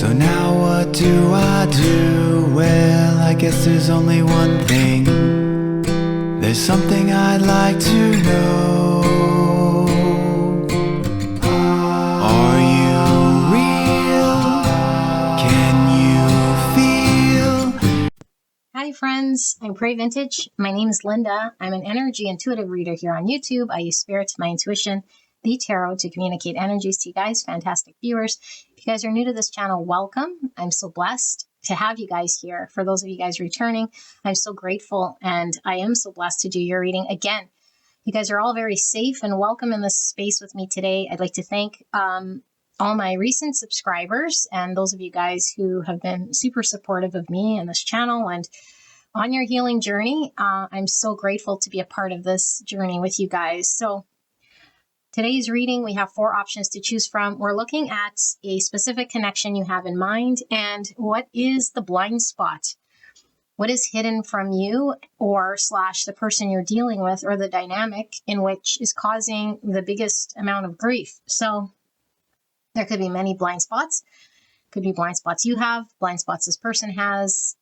So now what do I do? Well, I guess there's only one thing. There's something I'd like to know. Are you real? Can you feel? Hi friends, I'm Pray Vintage. My name is Linda. I'm an energy intuitive reader here on YouTube. I use spirit, my intuition, the tarot to communicate energies to you guys, fantastic viewers. If you guys are new to this channel, welcome. I'm so blessed to have you guys here. For those of you guys returning, I'm so grateful and I am so blessed to do your reading again. You guys are all very safe and welcome in this space with me today. I'd like to thank all my recent subscribers and those of you guys who have been super supportive of me and this channel and on your healing journey. I'm so grateful to be a part of this journey with you guys. So today's reading, we have 4 options to choose from. We're looking at a specific connection you have in mind and what is the blind spot? What is hidden from you or / the person you're dealing with or the dynamic in which is causing the biggest amount of grief? So there could be many blind spots. Could be blind spots you have, blind spots this person has.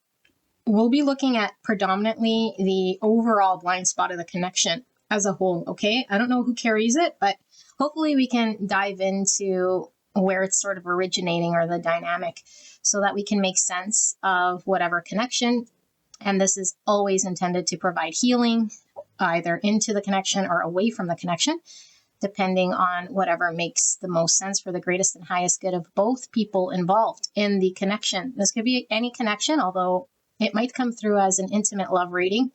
We'll be looking at predominantly the overall blind spot of the connection as a whole, okay? I don't know who carries it, but hopefully we can dive into where it's sort of originating or the dynamic so that we can make sense of whatever connection. And this is always intended to provide healing either into the connection or away from the connection, depending on whatever makes the most sense for the greatest and highest good of both people involved in the connection. This could be any connection, although it might come through as an intimate love reading.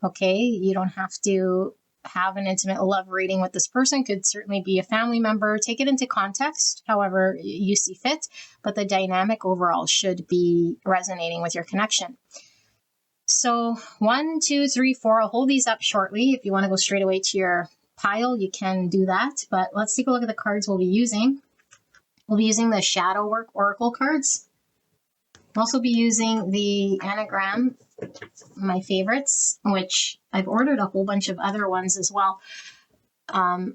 Okay, you don't have to have an intimate love reading with this person. Could certainly be a family member. Take it into context, however you see fit, but the dynamic overall should be resonating with your connection. So 1, 2, 3, 4, I'll hold these up shortly. If you want to go straight away to your pile, you can do that. But let's take a look at the cards we'll be using. We'll be using the Shadow Work Oracle cards. We'll also be using the anagram, my favorites, which I've ordered a whole bunch of other ones as well from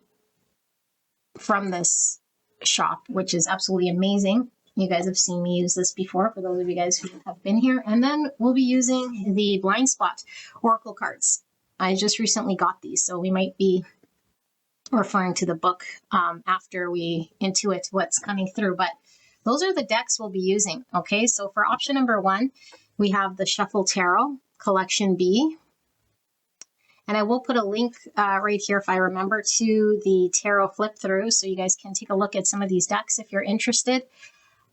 this shop, which is absolutely amazing. You guys have seen me use this before, for those of you guys who have been here. And then we'll be using the Blind Spot Oracle cards. I just recently got these, so we might be referring to the book after we intuit what's coming through. But those are the decks we'll be using, okay? So for option number 1, we have the Shuffle Tarot, Collection B. And I will put a link right here, if I remember, to the tarot flip through, so you guys can take a look at some of these decks if you're interested.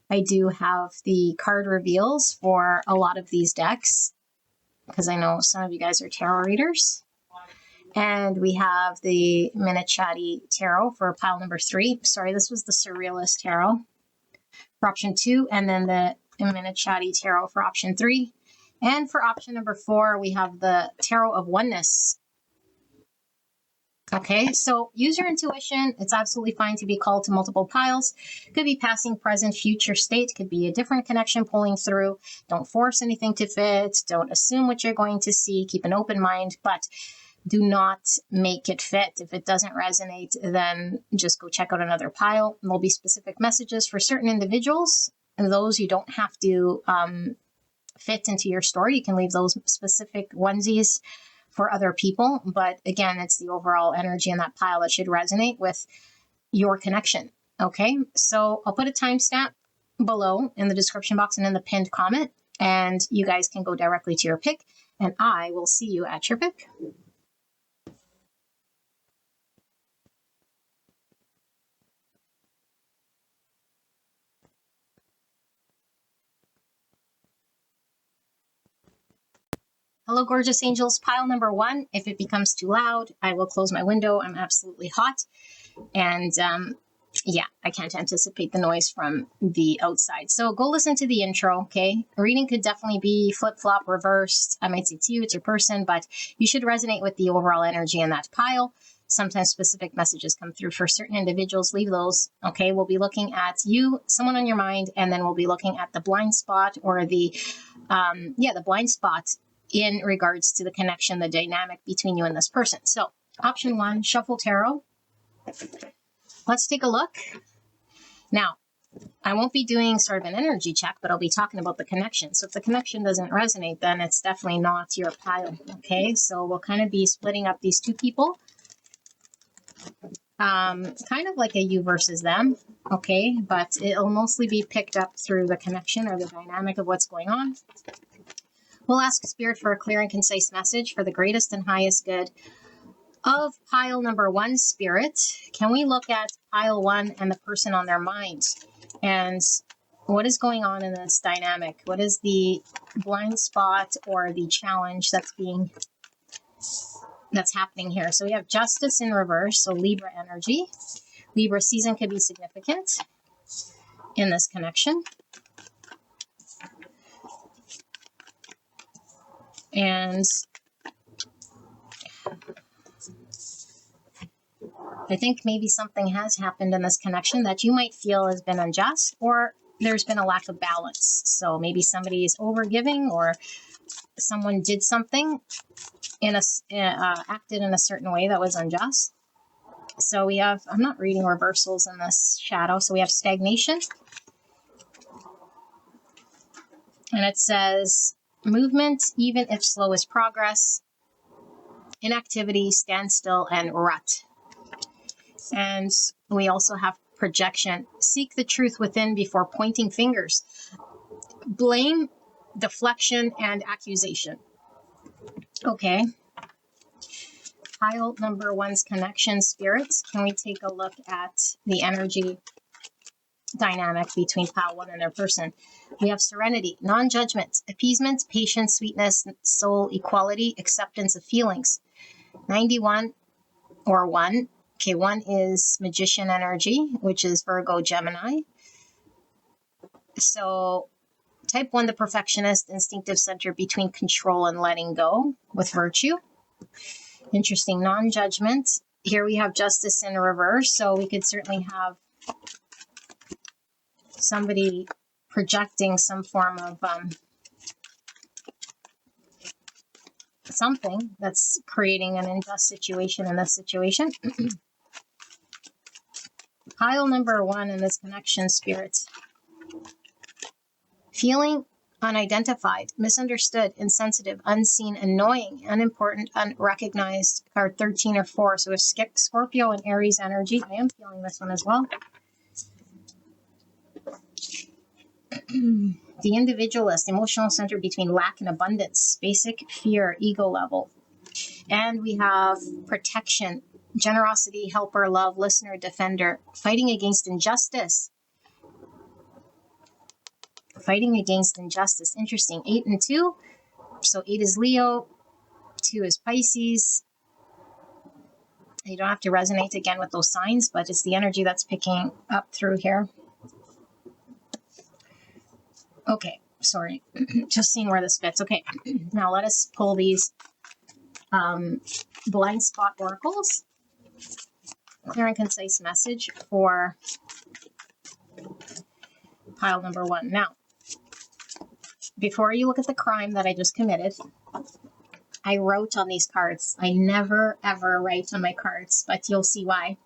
I do have the card reveals for a lot of these decks, because I know some of you guys are tarot readers. And we have the Minachati Tarot for pile number 3. Sorry, this was the Surrealist Tarot for option 2, and then the Minachati Tarot for option 3. And for option number 4, we have the Tarot of Oneness. Okay, so use your intuition. It's absolutely fine to be called to multiple piles. Could be passing, present, future state. Could be a different connection pulling through. Don't force anything to fit. Don't assume what you're going to see. Keep an open mind, but do not make it fit. If it doesn't resonate, then just go check out another pile. There'll be specific messages for certain individuals, and those you don't have to fit into your story. You can leave those specific onesies for other people. But again, it's the overall energy in that pile that should resonate with your connection. Okay, so I'll put a timestamp below in the description box and in the pinned comment, and you guys can go directly to your pick, and I will see you at your pick. Hello, gorgeous angels. Pile number 1. If it becomes too loud, I will close my window. I'm absolutely hot. And yeah, I can't anticipate the noise from the outside. So go listen to the intro, okay? A reading could definitely be flip-flop, reversed. I might say it's you, it's your person, but you should resonate with the overall energy in that pile. Sometimes specific messages come through for certain individuals. Leave those, okay? We'll be looking at you, someone on your mind, and then we'll be looking at the blind spot or the blind spot in regards to the connection, the dynamic between you and this person. So option 1, Shuffle Tarot. Let's take a look. Now, I won't be doing sort of an energy check, but I'll be talking about the connection. So if the connection doesn't resonate, then it's definitely not your pile. Okay, so we'll kind of be splitting up these two people. Kind of like a you versus them. Okay, but it'll mostly be picked up through the connection or the dynamic of what's going on. We'll ask Spirit for a clear and concise message for the greatest and highest good of pile number 1, Spirit. Can we look at pile 1 and the person on their mind? And what is going on in this dynamic? What is the blind spot or the challenge that's happening here? So we have Justice in reverse, so Libra energy. Libra season could be significant in this connection. And I think maybe something has happened in this connection that you might feel has been unjust, or there's been a lack of balance. So maybe somebody is overgiving, or someone did something acted in a certain way that was unjust. So we have, I'm not reading reversals in this shadow. So we have stagnation. And it says movement, even if slow, is progress. Inactivity, standstill, and rut. And we also have projection. Seek the truth within before pointing fingers. Blame, deflection, and accusation. Okay. Pile number 1's connection, spirits. Can we take a look at the energy dynamic between pile 1 and their person? We have serenity, non-judgment, appeasement, patience, sweetness, soul equality, acceptance of feelings. 91 or 1. Okay, 1 is magician energy, which is Virgo, Gemini. So type 1, the perfectionist, instinctive center between control and letting go with virtue. Interesting, non-judgment. Here we have justice in reverse, so we could certainly have somebody projecting some form of something that's creating an unjust situation in this situation. Pile number 1 in this connection, spirits. Feeling unidentified, misunderstood, insensitive, unseen, annoying, unimportant, unrecognized. Card 13 or 4. So with Scorpio and Aries energy, I am feeling this one as well. The individualist, emotional center between lack and abundance, basic fear, ego level. And we have protection, generosity, helper, love, listener, defender, fighting against injustice. Fighting against injustice. Interesting. 8 and 2. So 8 is Leo, 2 is Pisces. You don't have to resonate again with those signs, but it's the energy that's picking up through here. Okay, sorry. Just seeing where this fits. Okay, now let us pull these blind spot oracles. Clear and concise message for pile number 1. Now, before you look at the crime that I just committed, I wrote on these cards. I never, ever write on my cards, but you'll see why.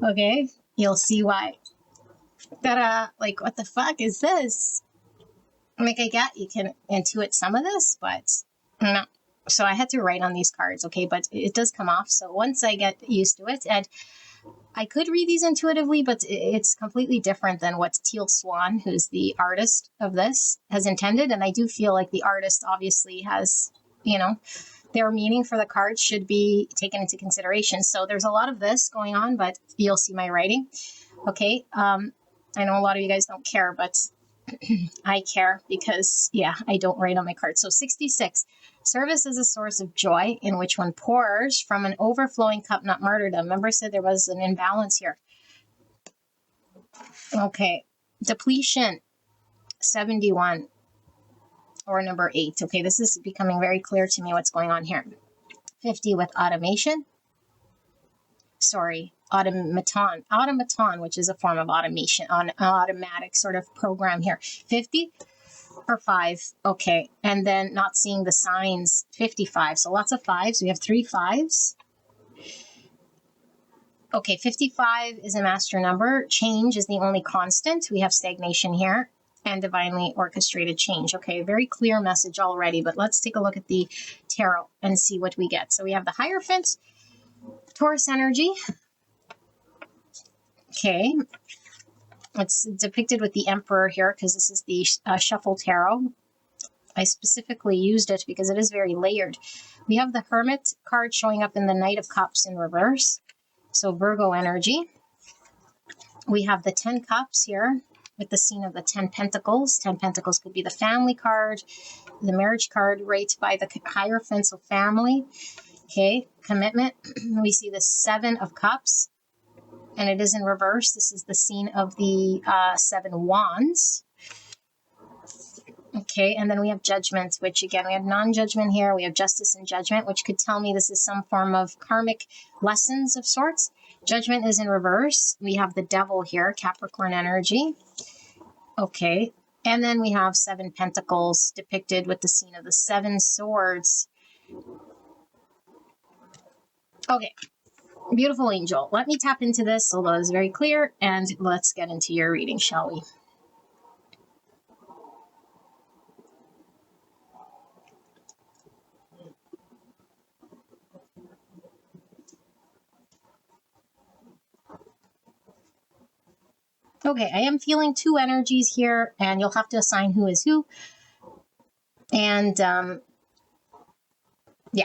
Okay, you'll see why. Like, what the fuck is this? Like, I get you can intuit some of this, but no. So I had to write on these cards, okay? But it does come off. So once I get used to it, and I could read these intuitively, but it's completely different than what Teal Swan, who's the artist of this, has intended. And I do feel like the artist obviously has, their meaning for the cards should be taken into consideration. So there's a lot of this going on, but you'll see my writing. Okay. I know a lot of you guys don't care, but I care because, I don't write on my cards. So 66, service is a source of joy in which one pours from an overflowing cup, not martyrdom. Remember I said there was an imbalance here. Okay. Depletion, 71 or number 8. Okay, this is becoming very clear to me what's going on here. 50 with automation. Automaton, which is a form of automation, on automatic sort of program here. 50 or 5. Okay. And then not seeing the signs, 55. So lots of 5s. We have 3 5s. Okay, 55 is a master number. Change is the only constant. We have stagnation here and divinely orchestrated change. Okay, very clear message already, but let's take a look at the tarot and see what we get. So we have the Hierophant, Taurus energy. Okay, it's depicted with the Emperor here because this is the Shuffle Tarot. I specifically used it because it is very layered. We have the Hermit card showing up in the Knight of Cups in reverse. So Virgo energy. We have the 10 Cups here with the scene of the 10 Pentacles. 10 Pentacles could be the family card, the marriage card right by the Hierophant, so family. Okay, commitment. We see the 7 of Cups, and it is in reverse. This is the scene of the 7 Wands. Okay, and then we have Judgment, which again, we have non-judgment here. We have Justice and Judgment, which could tell me this is some form of karmic lessons of sorts. Judgment is in reverse. We have the Devil here, Capricorn energy. Okay, and then we have 7 Pentacles depicted with the scene of the 7 Swords. Okay, beautiful angel. Let me tap into this, although it's very clear, and let's get into your reading, shall we? Okay, I am feeling 2 energies here, and you'll have to assign who is who. And yeah.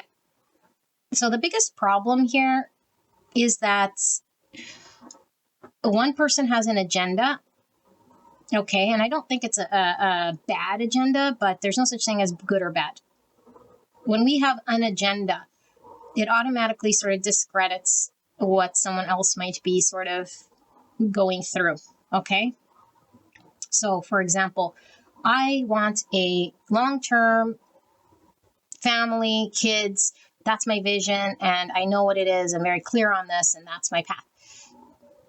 So the biggest problem here is that one person has an agenda. Okay, and I don't think it's a bad agenda, but there's no such thing as good or bad. When we have an agenda, it automatically sort of discredits what someone else might be sort of going through. Okay, so for example, I want a long-term family, kids. That's my vision, and I know what it is. I'm very clear on this, and that's my path.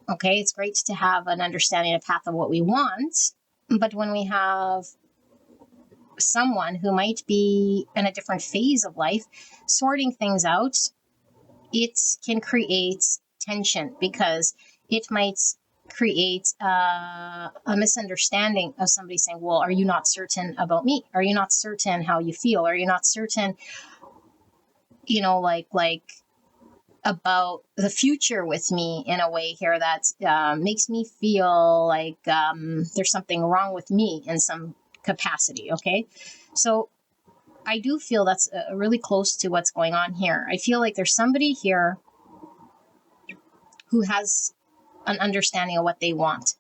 Okay, it's great to have an understanding of path of what we want, but when we have someone who might be in a different phase of life, sorting things out, it can create tension because it might create a misunderstanding of somebody saying, well, are you not certain about me? Are you not certain how you feel? Are you not certain, you know, like about the future with me in a way here that makes me feel like there's something wrong with me in some capacity. Okay, so I do feel that's really close to what's going on here. I feel like there's somebody here who has an understanding of what they want,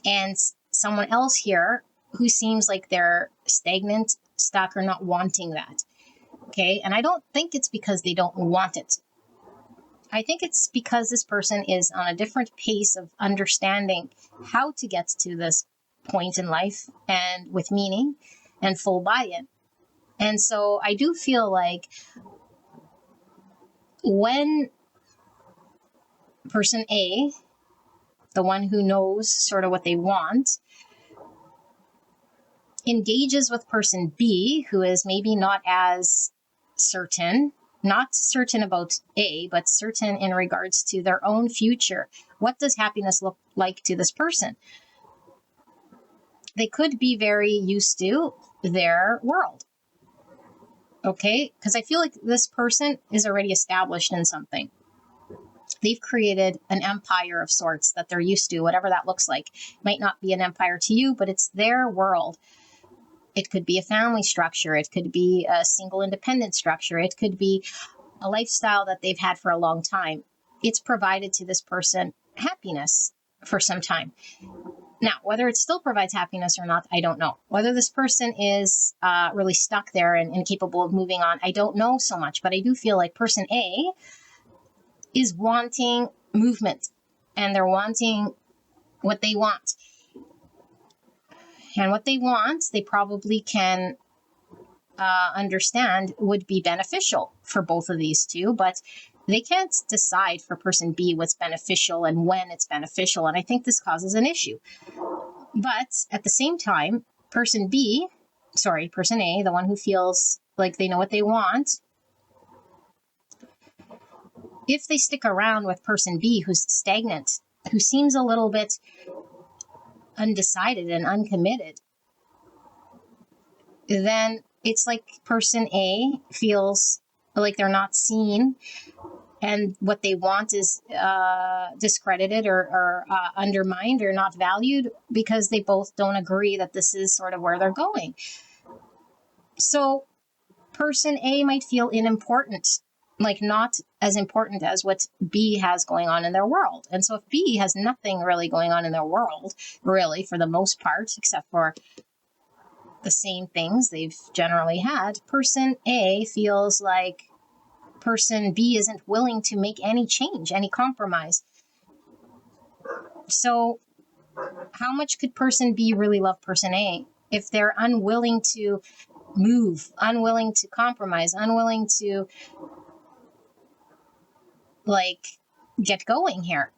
and someone else here who seems like they're stagnant, stuck, or not wanting that. Okay, and I don't think it's because they don't want it. I think it's because this person is on a different pace of understanding how to get to this point in life and with meaning and full buy-in. And so I do feel like when person A, the one who knows sort of what they want, engages with person B, who is maybe not as certain, not certain about A, but certain in regards to their own future. What does happiness look like to this person? They could be very used to their world. Okay, because I feel like this person is already established in something. They've created an empire of sorts that they're used to, whatever that looks like. It might not be an empire to you, but it's their world. It could be a family structure. It could be a single independent structure. It could be a lifestyle that they've had for a long time. It's provided to this person happiness for some time. Now, whether it still provides happiness or not, I don't know. Whether this person is really stuck there and incapable of moving on, I don't know so much. But I do feel like person A is wanting movement, and they're wanting what they want. And what they want, they probably can understand would be beneficial for both of these two, but they can't decide for person B what's beneficial and when it's beneficial. And I think this causes an issue. But at the same time, person A, the one who feels like they know what they want, if they stick around with person B, who's stagnant, who seems a little bit undecided and uncommitted, then it's like person A feels like they're not seen, and what they want is discredited or undermined or not valued, because they both don't agree that this is sort of where they're going. So person A might feel unimportant, like not as important as what B has going on in their world. And so if B has nothing really going on in their world, really, for the most part, except for the same things they've generally had, person A feels like person B isn't willing to make any change, any compromise. So how much could person B really love person A if they're unwilling to move, unwilling to compromise, unwilling to like get going here?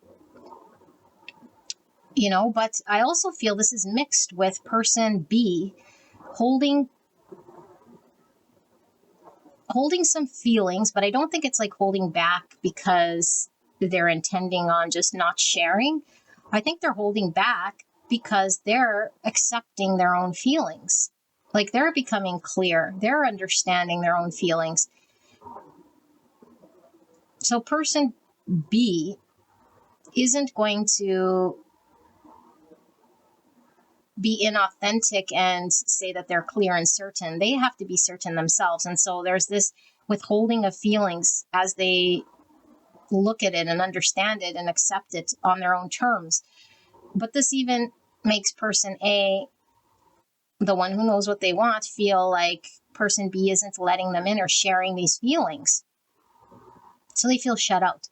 But I also feel this is mixed with person B holding some feelings, but I don't think it's like holding back because they're intending on just not sharing. I think they're holding back because they're accepting their own feelings. Like they're becoming clear, they're understanding their own feelings. So person B isn't going to be inauthentic and say that they're clear and certain. They have to be certain themselves. And so there's this withholding of feelings as they look at it and understand it and accept it on their own terms. But this even makes person A, the one who knows what they want, feel like person B isn't letting them in or sharing these feelings. So they feel shut out.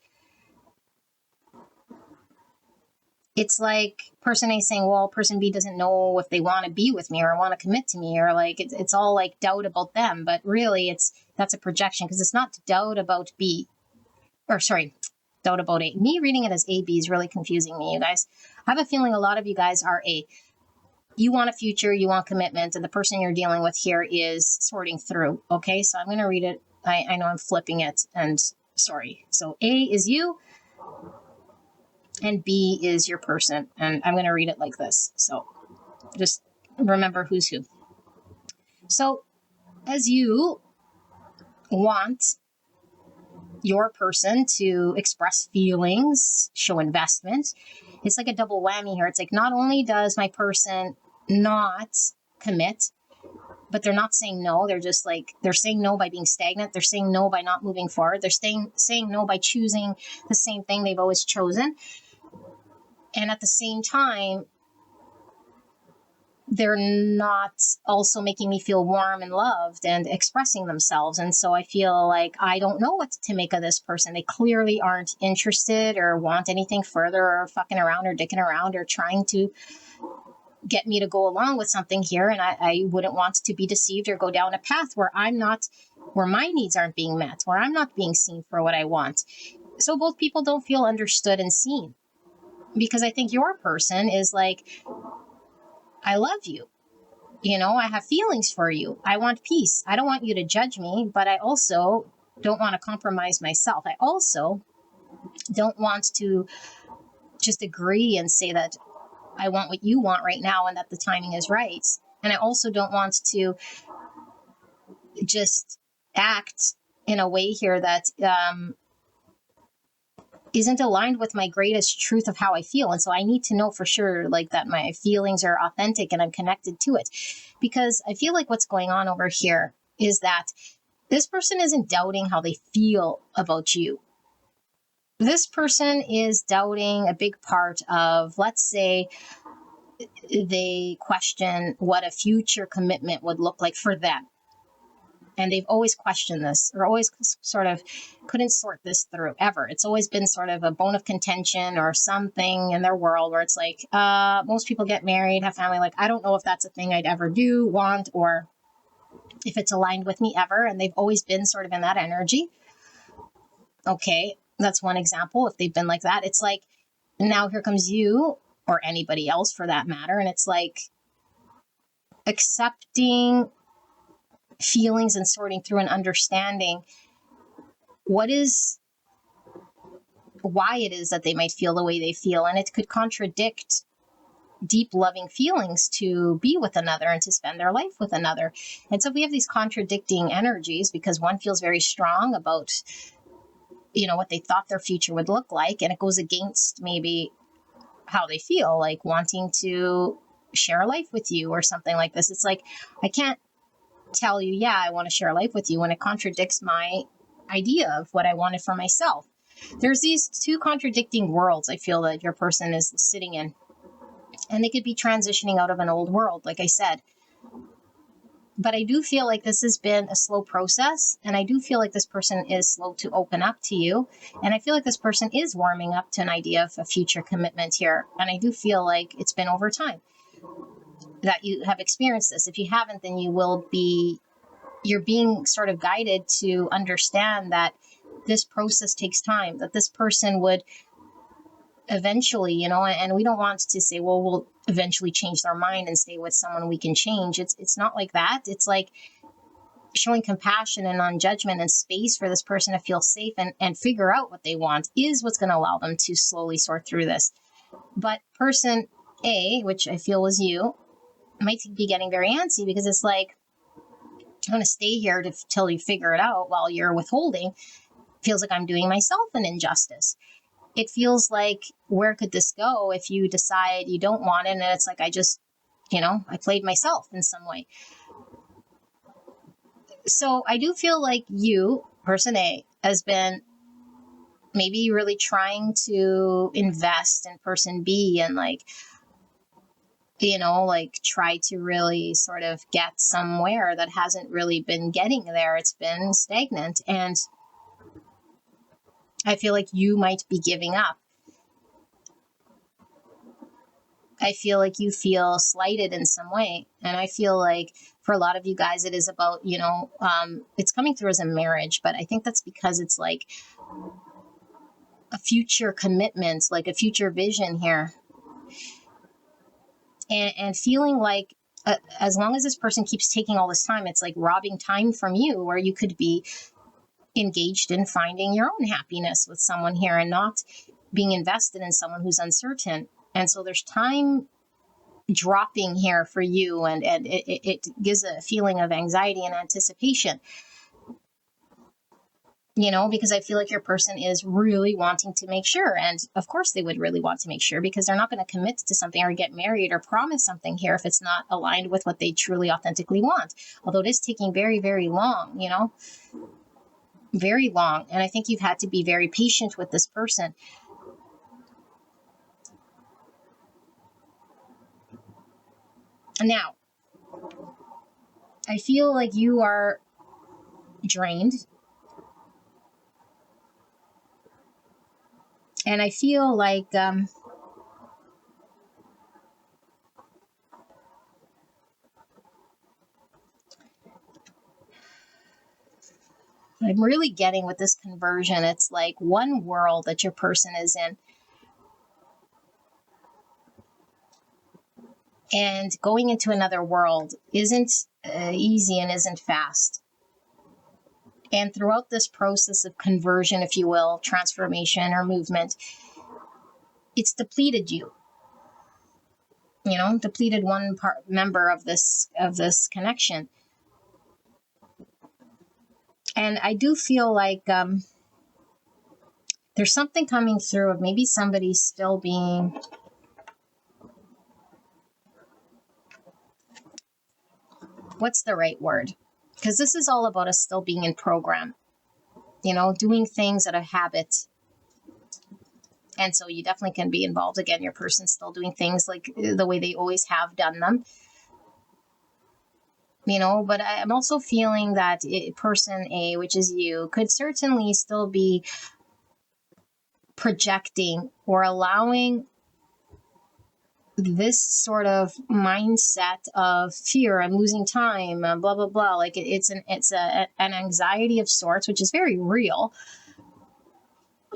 It's like person A saying, well, person B doesn't know if they want to be with me or want to commit to me, or like it's all like doubt about them. But really that's a projection, because it's not doubt about B, or sorry, doubt about A. Me reading it as AB is really confusing me, you guys. I have a feeling a lot of you guys are A. You want a future, you want commitment, and the person you're dealing with here is sorting through. Okay, so I'm going to read it. I know I'm flipping it, and sorry. So A is you, and B is your person. And I'm going to read it like this. So just remember who's who. So as you want your person to express feelings, show investment, it's like a double whammy here. It's like not only does my person not commit, but they're not saying no. They're just like, they're saying no by being stagnant. They're saying no by not moving forward. They're saying no by choosing the same thing they've always chosen. And at the same time, they're not also making me feel warm and loved and expressing themselves. And so I feel like I don't know what to make of this person. They clearly aren't interested or want anything further, or fucking around or dicking around or trying to get me to go along with something here. And I wouldn't want to be deceived or go down a path where where my needs aren't being met, where I'm not being seen for what I want. So both people don't feel understood and seen. Because I think your person is like, I love you. I have feelings for you. I want peace. I don't want you to judge me, but I also don't want to compromise myself. I also don't want to just agree and say that I want what you want right now and that the timing is right. And I also don't want to just act in a way here that isn't aligned with my greatest truth of how I feel. And so I need to know for sure, like, that my feelings are authentic and I'm connected to it. Because I feel like what's going on over here is that this person isn't doubting how they feel about you. This person is doubting a big part of, let's say, they question what a future commitment would look like for them. And they've always questioned this, or always sort of couldn't sort this through ever. It's always been sort of a bone of contention or something in their world where it's like, most people get married, have family. Like, I don't know if that's a thing I'd ever do, want, or if it's aligned with me ever. And they've always been sort of in that energy. Okay, that's one example. If they've been like that, it's like, now here comes you, or anybody else for that matter. And it's like accepting feelings and sorting through and understanding what is why it is that they might feel the way they feel. And it could contradict deep loving feelings to be with another and to spend their life with another. And so we have these contradicting energies because one feels very strong about, what they thought their future would look like. And it goes against maybe how they feel, like wanting to share a life with you or something like this. It's like, I can't tell you, yeah, I want to share a life with you when it contradicts my idea of what I wanted for myself. There's these two contradicting worlds I feel that your person is sitting in. And they could be transitioning out of an old world, like I said. But I do feel like this has been a slow process. And I do feel like this person is slow to open up to you. And I feel like this person is warming up to an idea of a future commitment here. And I do feel like it's been over time that you have experienced this. If you haven't, then you're being sort of guided to understand that this process takes time, that this person would eventually, and we don't want to say, well, we'll eventually change their mind and stay with someone we can change. It's not like that. It's like showing compassion and non-judgment and space for this person to feel safe and figure out what they want is what's going to allow them to slowly sort through this. But person A, which I feel was you, might be getting very antsy because it's like, I'm going to stay here till you figure it out while you're withholding. Feels like I'm doing myself an injustice. It feels like, where could this go if you decide you don't want it? And it's like, I just, I played myself in some way. So I do feel like you, person A, has been maybe really trying to invest in person B and try to really sort of get somewhere that hasn't really been getting there. It's been stagnant. And I feel like you might be giving up. I feel like you feel slighted in some way. And I feel like for a lot of you guys, it is about, it's coming through as a marriage, but I think that's because it's like a future commitment, like a future vision here. And feeling like as long as this person keeps taking all this time, it's like robbing time from you, where you could be engaged in finding your own happiness with someone here and not being invested in someone who's uncertain. And so there's time dropping here for you, and it gives a feeling of anxiety and anticipation, because I feel like your person is really wanting to make sure. And of course they would really want to make sure, because they're not going to commit to something or get married or promise something here if it's not aligned with what they truly authentically want. Although it is taking very, very long, very long. And I think you've had to be very patient with this person. Now, I feel like you are drained. And I feel like I'm really getting with this conversion, it's like one world that your person is in. And going into another world isn't easy and isn't fast. And throughout this process of conversion, if you will, transformation or movement, it's depleted you. Depleted one member of this connection. And I do feel like there's something coming through of maybe somebody still being what's the right word? Because this is all about us still being in program, doing things out of habit. And so you definitely can be involved. Again, your person's still doing things like the way they always have done them. But I'm also feeling that person A, which is you, could certainly still be projecting or allowing this sort of mindset of fear, I'm losing time, blah, blah, blah. Like it's an anxiety of sorts, which is very real,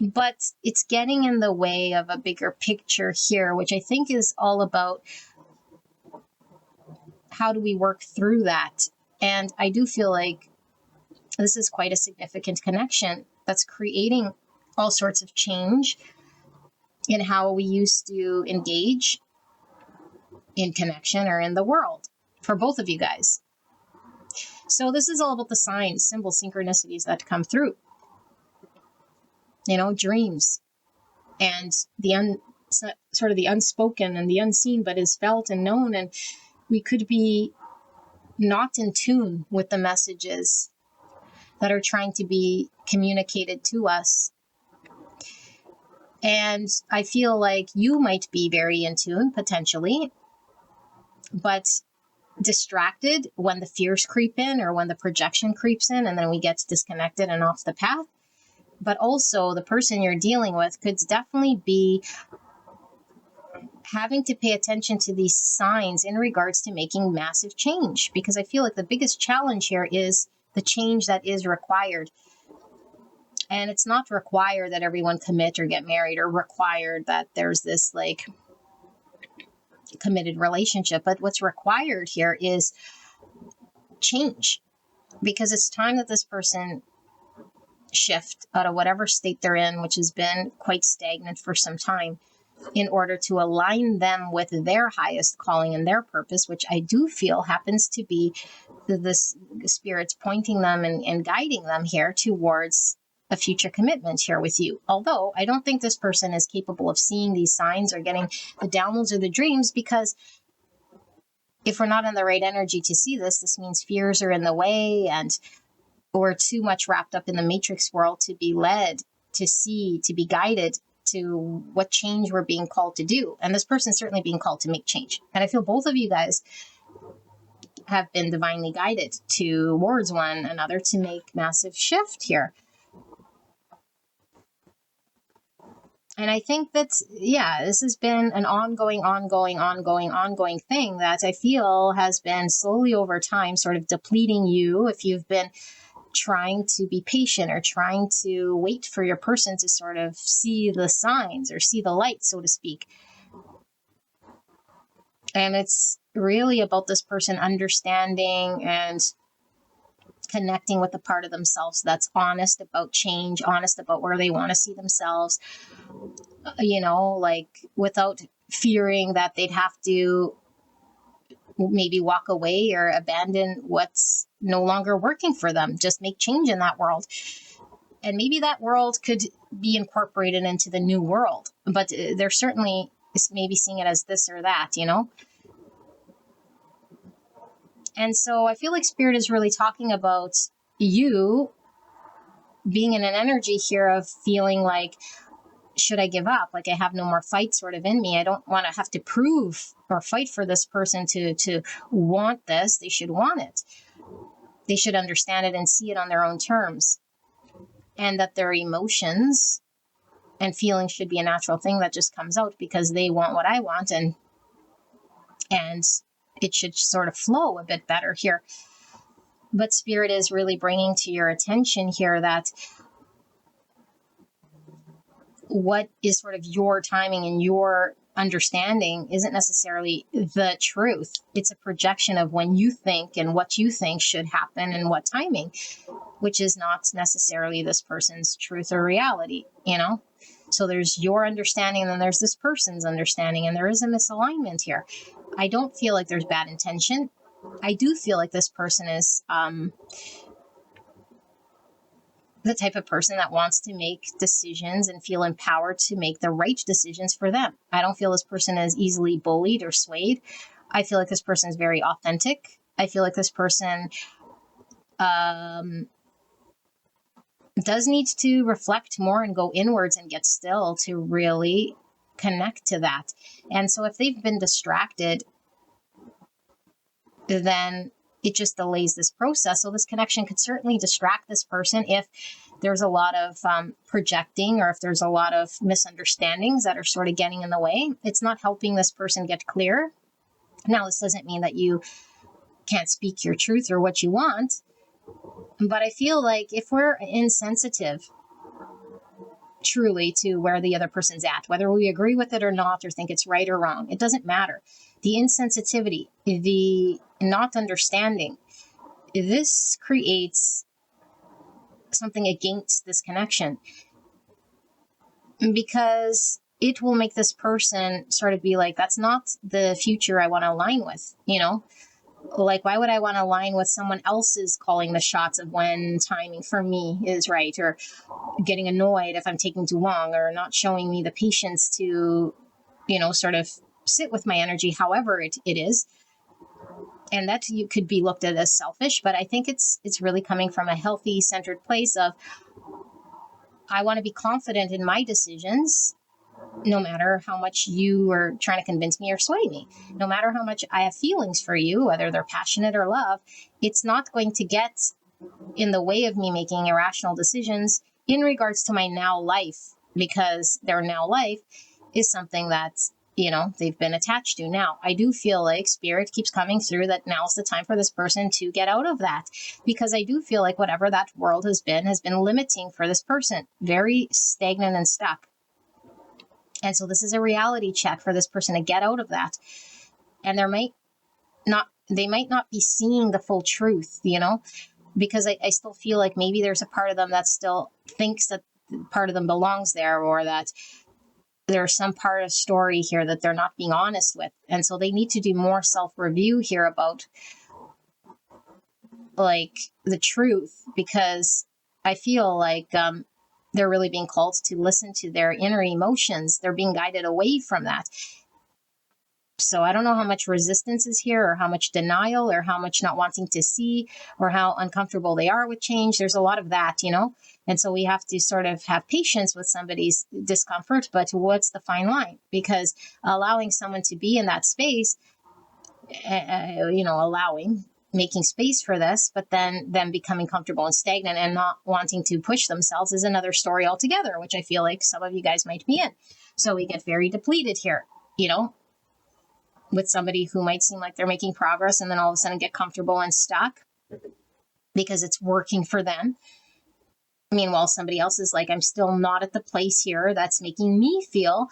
but it's getting in the way of a bigger picture here, which I think is all about how do we work through that. And I do feel like this is quite a significant connection that's creating all sorts of change in how we used to engage in connection or in the world for both of you guys. So this is all about the signs, symbols, synchronicities that come through. Dreams and the sort of the unspoken and the unseen, but is felt and known. And we could be not in tune with the messages that are trying to be communicated to us. And I feel like you might be very in tune potentially, but distracted when the fears creep in or when the projection creeps in, and then we get disconnected and off the path. But also the person you're dealing with could definitely be having to pay attention to these signs in regards to making massive change, because I feel like the biggest challenge here is the change that is required. And it's not required that everyone commit or get married, or required that there's this like committed relationship. But what's required here is change, because it's time that this person shift out of whatever state they're in, which has been quite stagnant for some time, in order to align them with their highest calling and their purpose, which I do feel happens to be the spirits pointing them and guiding them here towards a future commitment here with you. Although I don't think this person is capable of seeing these signs or getting the downloads or the dreams, because if we're not in the right energy to see this means fears are in the way, and we're too much wrapped up in the matrix world to be led, to see, to be guided to what change we're being called to do. And this person's certainly being called to make change. And I feel both of you guys have been divinely guided towards one another to make massive shift here. And I think that, this has been an ongoing thing that I feel has been slowly over time sort of depleting you if you've been trying to be patient or trying to wait for your person to sort of see the signs or see the light, so to speak. And it's really about this person understanding and connecting with the part of themselves that's honest about change, honest about where they want to see themselves, like without fearing that they'd have to maybe walk away or abandon what's no longer working for them. Just make change in that world. And maybe that world could be incorporated into the new world, but they're certainly maybe seeing it as this or that, And so I feel like Spirit is really talking about you being in an energy here of feeling like, should I give up? Like I have no more fight sort of in me. I don't want to have to prove or fight for this person to want this. They should want it. They should understand it and see it on their own terms. And that their emotions and feelings should be a natural thing that just comes out because they want what I want, and it should sort of flow a bit better here. But Spirit is really bringing to your attention here that what is sort of your timing and your understanding isn't necessarily the truth. It's a projection of when you think and what you think should happen and what timing, which is not necessarily this person's truth or reality, So there's your understanding and then there's this person's understanding, and there is a misalignment here. I don't feel like there's bad intention. I do feel like this person is the type of person that wants to make decisions and feel empowered to make the right decisions for them. I don't feel this person is easily bullied or swayed. I feel like this person is very authentic. I feel like this person does need to reflect more and go inwards and get still to really connect to that. And so if they've been distracted, then it just delays this process. So this connection could certainly distract this person if there's a lot of projecting, or if there's a lot of misunderstandings that are sort of getting in the way. It's not helping this person get clear. Now, this doesn't mean that you can't speak your truth or what you want, but I feel like if we're insensitive truly to where the other person's at, whether we agree with it or not, or think it's right or wrong, it doesn't matter. The insensitivity, the not understanding, this creates something against this connection. because it will make this person sort of be like, that's not the future I want to align with, you know? Like, why would I want to align with someone else's calling the shots of when timing for me is right, or getting annoyed if I'm taking too long, or not showing me the patience to, you know, sort of sit with my energy, however it is. And that you could be looked at as selfish, but I think it's really coming from a healthy, centered place of, I want to be confident in my decisions, no matter how much you are trying to convince me or sway me. No matter how much I have feelings for you, whether they're passionate or love, it's not going to get in the way of me making irrational decisions in regards to my now life, because their now life is something that, you know, they've been attached to. Now, I do feel like spirit keeps coming through that now's the time for this person to get out of that, because I do feel like whatever that world has been limiting for this person, very stagnant and stuck. And so this is a reality check for this person to get out of that. And they might not be seeing the full truth, you know, because I still feel like maybe there's a part of them that still thinks that part of them belongs there, or that there's some part of story here that they're not being honest with. And so they need to do more self-review here about like the truth, because I feel like they're really being called to listen to their inner emotions. They're being guided away from that. So I don't know how much resistance is here, or how much denial, or how much not wanting to see, or how uncomfortable they are with change. There's a lot of that, you know? And so we have to sort of have patience with somebody's discomfort, but what's the fine line? Because allowing someone to be in that space, you know, making space for this, but then them becoming comfortable and stagnant and not wanting to push themselves is another story altogether, which I feel like some of you guys might be in. So we get very depleted here, you know, with somebody who might seem like they're making progress and then all of a sudden get comfortable and stuck because it's working for them. Meanwhile, somebody else is like, I'm still not at the place here that's making me feel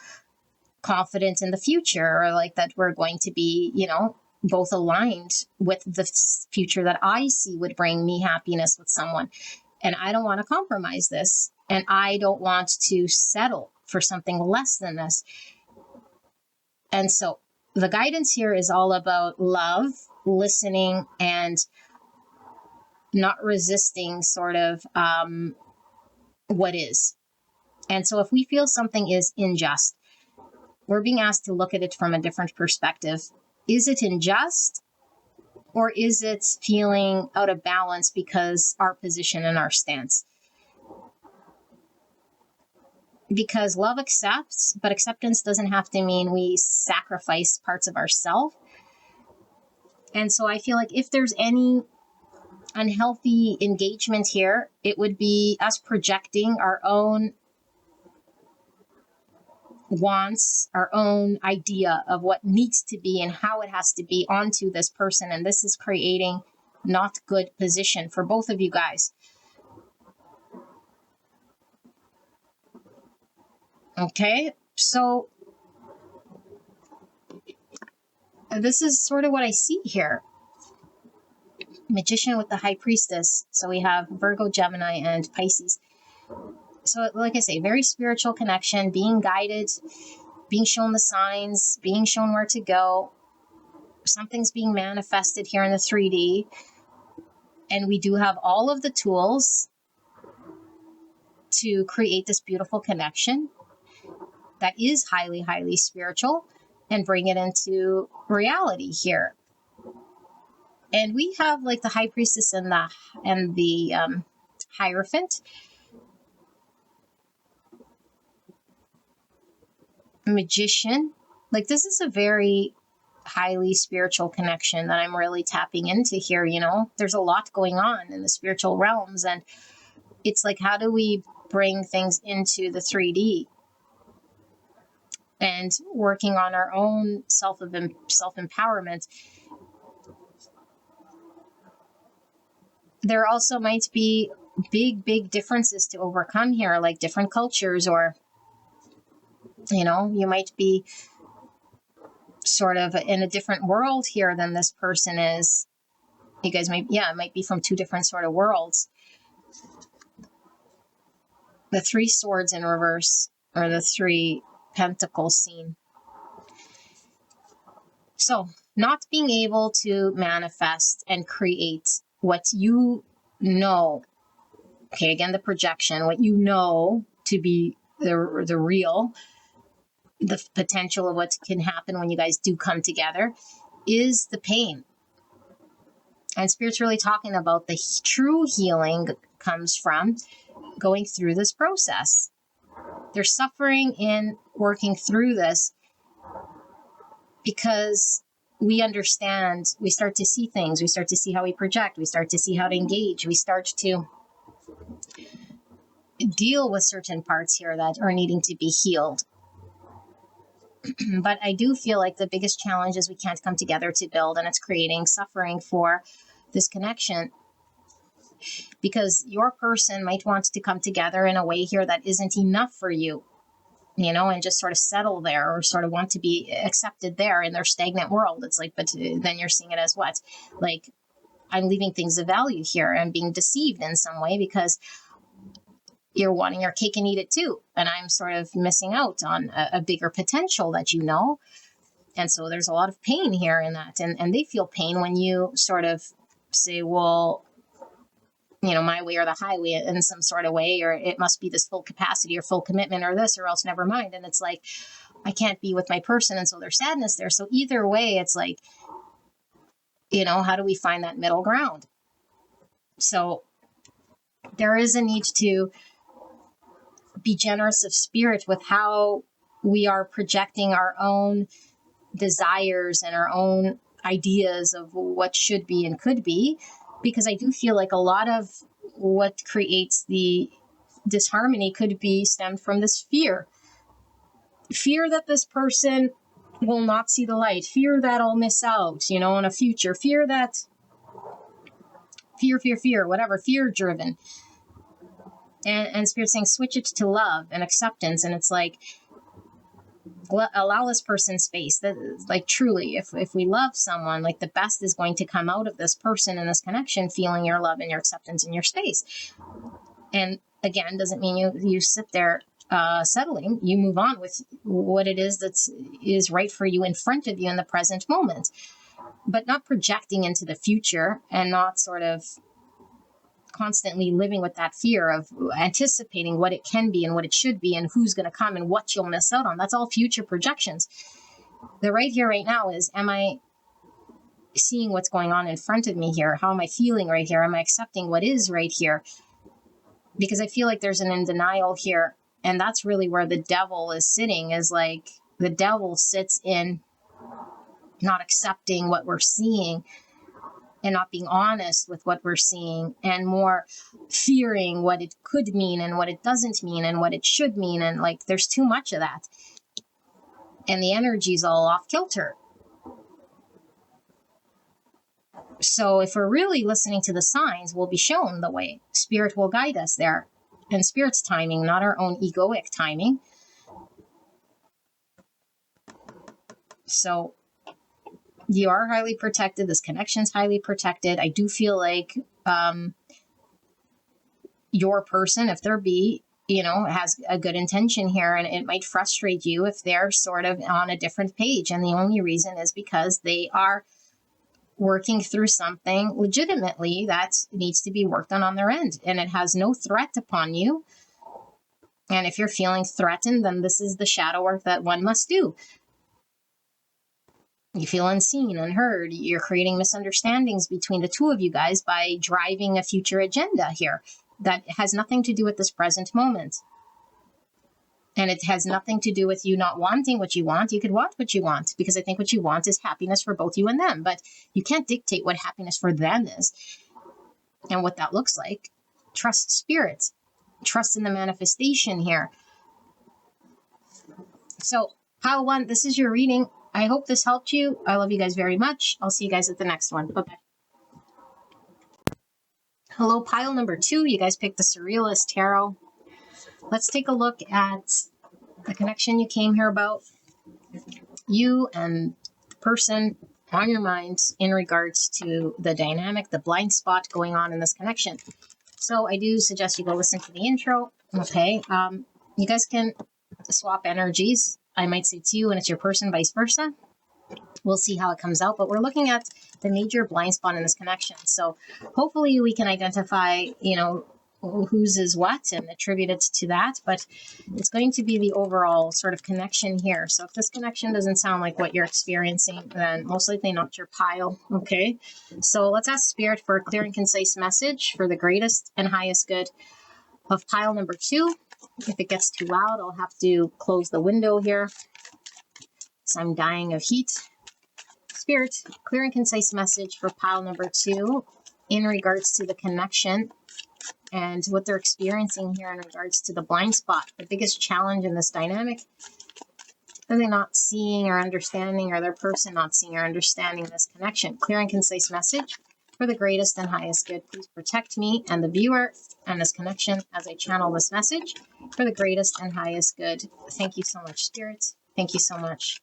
confident in the future, or like that we're going to be, you know, both aligned with the future that I see would bring me happiness with someone. And I don't want to compromise this. And I don't want to settle for something less than this. And so the guidance here is all about love, listening, and not resisting sort of what is. And so if we feel something is unjust, we're being asked to look at it from a different perspective. Is it unjust, or is it feeling out of balance because our position and our stance? Because love accepts, but acceptance doesn't have to mean we sacrifice parts of ourselves. And so I feel like if there's any unhealthy engagement here, it would be us projecting our own wants, our own idea of what needs to be and how it has to be onto this person. And this is creating not good position for both of you guys. Okay, so this is sort of what I see here. Magician with the High Priestess. So we have Virgo, Gemini, and Pisces. So like I say, very spiritual connection, being guided, being shown the signs, being shown where to go. Something's being manifested here in the 3D. And we do have all of the tools to create this beautiful connection that is highly, highly spiritual and bring it into reality here. And we have like the High Priestess and the Hierophant. Magician. Like, this is a very highly spiritual connection that I'm really tapping into here, you know? There's a lot going on in the spiritual realms, and it's like, how do we bring things into the 3D? And working on our own self-empowerment. There also might be big differences to overcome here, like different cultures, or, you know, you might be sort of in a different world here than this person is. You guys might be from two different sort of worlds. The 3 Swords in reverse. or the 3 Pentacles scene. So not being able to manifest and create what you know. Okay, again, the projection, what you know to be the real, the potential of what can happen when you guys do come together is the pain. And Spirit's really talking about the true healing comes from going through this process. There's suffering in working through this because we understand, we start to see things, we start to see how we project, we start to see how to engage, we start to deal with certain parts here that are needing to be healed. But I do feel like the biggest challenge is we can't come together to build, and it's creating suffering for this connection, because your person might want to come together in a way here that isn't enough for you, you know, and just sort of settle there, or sort of want to be accepted there in their stagnant world. It's like, but then you're seeing it as what? Like, I'm leaving things of value here and being deceived in some way because you're wanting your cake and eat it too. And I'm sort of missing out on a bigger potential that you know. And so there's a lot of pain here in that. And they feel pain when you sort of say, well, you know, my way or the highway in some sort of way, or it must be this full capacity or full commitment or this, or else never mind. And it's like, I can't be with my person. And so there's sadness there. So either way, it's like, you know, how do we find that middle ground? So there is a need to be generous of spirit with how we are projecting our own desires and our own ideas of what should be and could be, because I do feel like a lot of what creates the disharmony could be stemmed from this fear that this person will not see the light, fear that I'll miss out, you know, in a future, fear whatever, fear driven. And Spirit's saying, switch it to love and acceptance. And it's like, allow this person space. That, like, truly, if we love someone, like, the best is going to come out of this person and this connection, feeling your love and your acceptance in your space. And again, doesn't mean you sit there settling. You move on with what it is that is right for you in front of you in the present moment, but not projecting into the future, and not sort of constantly living with that fear of anticipating what it can be and what it should be and who's going to come and what you'll miss out on. That's all future projections. The right here, right now is, am I seeing what's going on in front of me here? How am I feeling right here? Am I accepting what is right here? Because I feel like there's an in denial here. And that's really where the devil is sitting, is like, the devil sits in not accepting what we're seeing and not being honest with what we're seeing, and more fearing what it could mean and what it doesn't mean and what it should mean. And like, there's too much of that. And the energy's all off kilter. So if we're really listening to the signs, we'll be shown the way. Spirit will guide us there. And Spirit's timing, not our own egoic timing. So you are highly protected. This connection's highly protected. I do feel like your person, if there be, you know, has a good intention here, and it might frustrate you if they're sort of on a different page. And the only reason is because they are working through something legitimately that needs to be worked on their end, and it has no threat upon you. And if you're feeling threatened, then this is the shadow work that one must do. You feel unseen, unheard. You're creating misunderstandings between the two of you guys by driving a future agenda here that has nothing to do with this present moment. And it has nothing to do with you not wanting what you want. You could want what you want, because I think what you want is happiness for both you and them. But you can't dictate what happiness for them is and what that looks like. Trust spirit. Trust in the manifestation here. So, pile one, this is your reading. I hope this helped you. I love you guys very much. I'll see you guys at the next one. Bye-bye. Hello, pile number 2. You guys picked the Surrealist Tarot. Let's take a look at the connection you came here about. You and the person on your mind in regards to the dynamic, the blind spot going on in this connection. So I do suggest you go listen to the intro. Okay. You guys can swap energies. I might say to you and it's your person, vice versa. We'll see how it comes out, but we're looking at the major blind spot in this connection. So hopefully we can identify, whose is what and attribute it to that, but it's going to be the overall sort of connection here. So if this connection doesn't sound like what you're experiencing, then most likely not your pile. Okay, so let's ask Spirit for a clear and concise message for the greatest and highest good of pile number 2. If it gets too loud, I'll have to close the window here, so I'm dying of heat. Spirit, clear and concise message for pile number 2 in regards to the connection and what they're experiencing here in regards to the blind spot. The biggest challenge in this dynamic, are they not seeing or understanding, or their person not seeing or understanding this connection? Clear and concise message for the greatest and highest good. Please protect me and the viewer and this connection as I channel this message for the greatest and highest good. Thank you so much, Spirit. Thank you so much,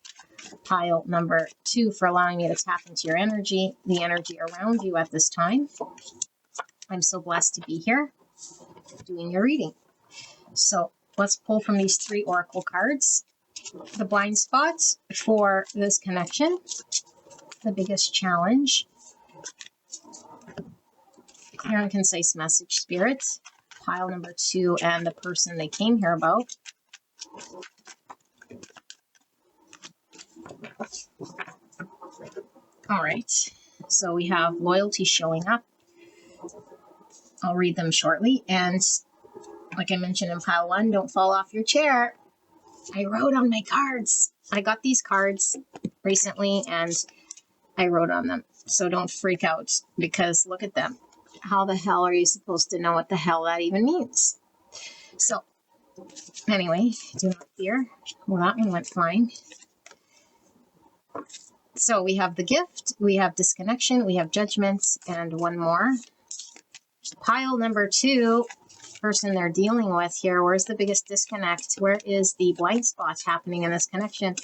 pile number 2, for allowing me to tap into your energy, the energy around you at this time. I'm so blessed to be here doing your reading. So let's pull from these 3 oracle cards. The blind spot for this connection, the biggest challenge, clear and concise message, Spirit, pile number 2, and the person they came here about. All right, so we have loyalty showing up. I'll read them shortly. And like I mentioned in pile 1, don't fall off your chair. I wrote on my cards. I got these cards recently and I wrote on them. So don't freak out, because look at them. How the hell are you supposed to know what the hell that even means? So anyway, do not fear. Well, that one went fine. So we have the gift, we have disconnection, we have judgments, and one more. Pile number 2, person they're dealing with here, where's the biggest disconnect? Where is the blind spot happening in this connection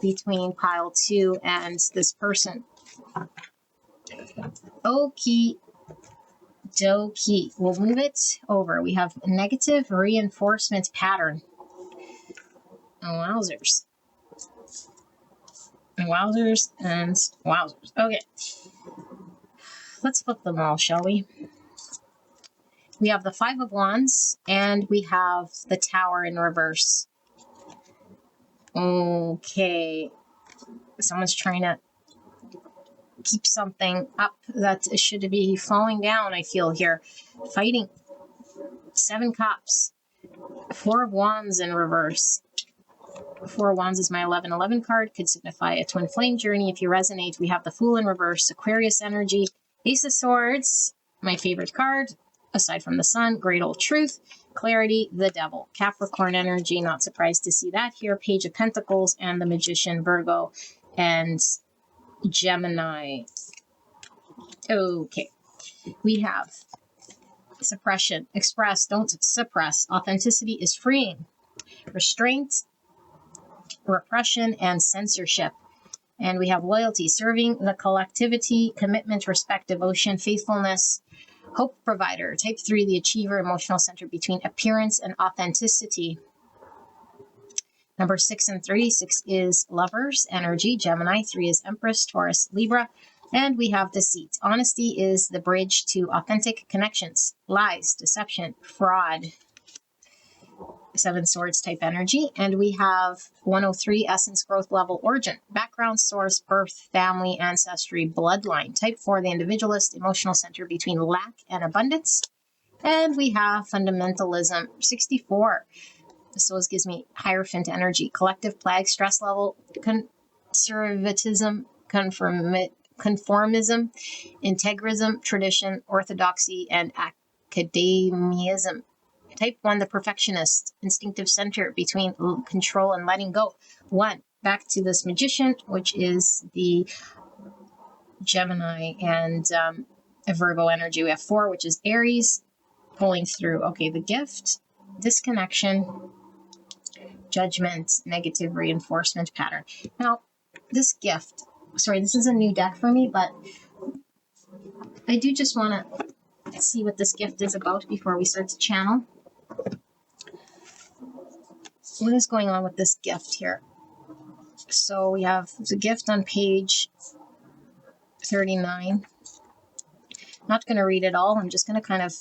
between pile 2 and this person? Okie dokie. We'll move it over. We have negative reinforcement pattern. Oh, wowzers. Wowzers and wowzers. Okay. Let's flip them all, shall we? We have the 5 of Wands and we have the Tower in reverse. Okay. Someone's trying to keep something up that should be falling down, I feel here. Fighting. 7 Cups. 4 of Wands in reverse. 4 of Wands is my 1111 card. Could signify a twin flame journey. If you resonate, we have the Fool in reverse, Aquarius energy, Ace of Swords, my favorite card, aside from the Sun, Great Old Truth, Clarity, the Devil, Capricorn energy, not surprised to see that here, Page of Pentacles, and the Magician, Virgo, and Gemini. Okay, we have suppression, express, don't suppress, authenticity is freeing, restraint, repression, and censorship. And we have loyalty, serving the collectivity, commitment, respect, devotion, faithfulness, hope provider. Type 3, the achiever, emotional center between appearance and authenticity. Number 6 and 3. 6 is lovers, energy, Gemini. 3 is Empress, Taurus, Libra. And we have deceit. Honesty is the bridge to authentic connections. Lies, deception, fraud. 7 Swords type energy. And we have 103, essence, growth level, origin, background, source, birth, family, ancestry, bloodline. Type 4, the individualist, emotional center between lack and abundance. And we have fundamentalism, 64. So this gives me Hierophant energy, collective, plague, stress level, conservatism, conformism, integrism, tradition, orthodoxy, and academiism. Type 1, the perfectionist, instinctive center between control and letting go. 1, back to this Magician, which is the Gemini and Virgo energy. We have 4, which is Aries, pulling through. Okay, the gift, disconnection, judgment, negative reinforcement pattern. Now, this gift, sorry, this is a new deck for me, but I do just want to see what this gift is about before we start to channel. what is going on with this gift here? So we have the gift on page 39. Not going to read it all. I'm just going to kind of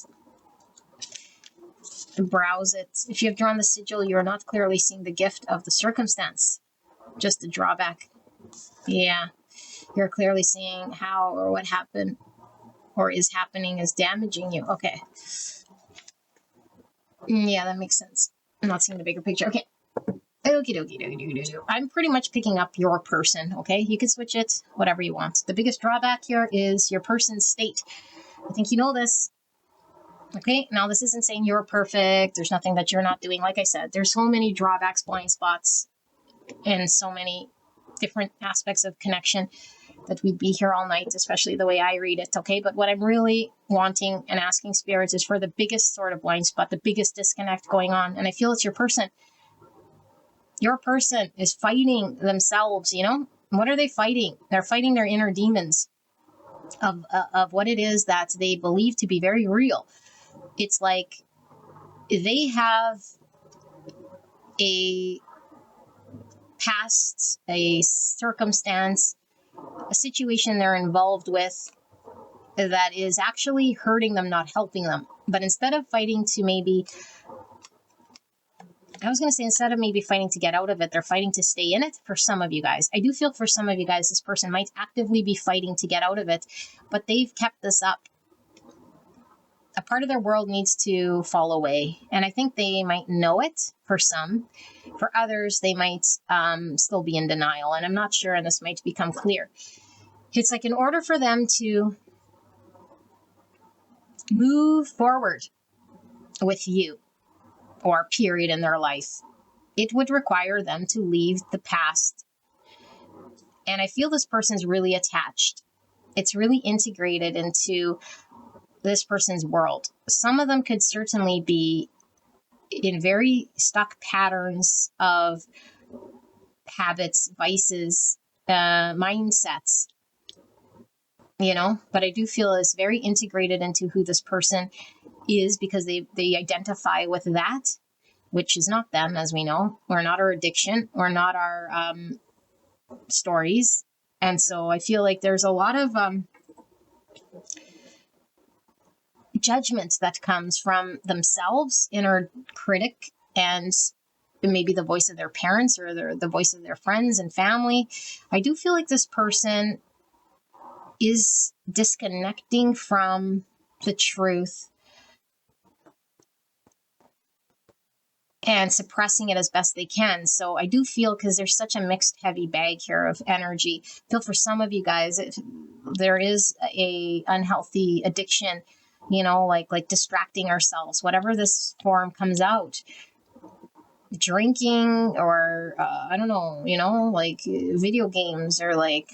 browse it. If you have drawn the sigil, you are not clearly seeing the gift of the circumstance, just the drawback. Yeah, you're clearly seeing how or what happened or is happening is damaging you. Okay. Yeah, that makes sense. I'm not seeing the bigger picture. Okay. Okie dokie dokie dokie. I'm pretty much picking up your person, okay? You can switch it, whatever you want. The biggest drawback here is your person's state. I think you know this. Okay, now this isn't saying you're perfect. There's nothing that you're not doing. Like I said, there's so many drawbacks, blind spots, and so many different aspects of connection that we'd be here all night, especially the way I read it, okay? But what I'm really wanting and asking spirits is for the biggest sort of blind spot, the biggest disconnect going on. And I feel it's your person. Your person is fighting themselves, you know? What are they fighting? They're fighting their inner demons of what it is that they believe to be very real. It's like they have a past, a circumstance, a situation they're involved with that is actually hurting them, not helping them. But instead of fighting to maybe, I was going to say, instead of maybe fighting to get out of it, they're fighting to stay in it for some of you guys. I do feel for some of you guys, this person might actively be fighting to get out of it, but they've kept this up. A part of their world needs to fall away. And I think they might know it for some. For others, they might still be in denial. And I'm not sure, and this might become clear. It's like in order for them to move forward with you, or period in their life, it would require them to leave the past. And I feel this person's really attached. It's really integrated into this person's world. Some of them could certainly be in very stuck patterns of habits, vices, mindsets, you know, but I do feel it's very integrated into who this person is because they identify with that, which is not them, as we know, or not our addiction, or not our stories. And so I feel like there's a lot of judgment that comes from themselves, inner critic, and maybe the voice of their parents or the voice of their friends and family. I do feel like this person is disconnecting from the truth and suppressing it as best they can. So I do feel, because there's such a mixed, heavy bag here of energy, I feel for some of you guys, there is a unhealthy addiction, you know, like distracting ourselves, whatever this form comes out. Drinking, or I don't know, you know, like video games, or like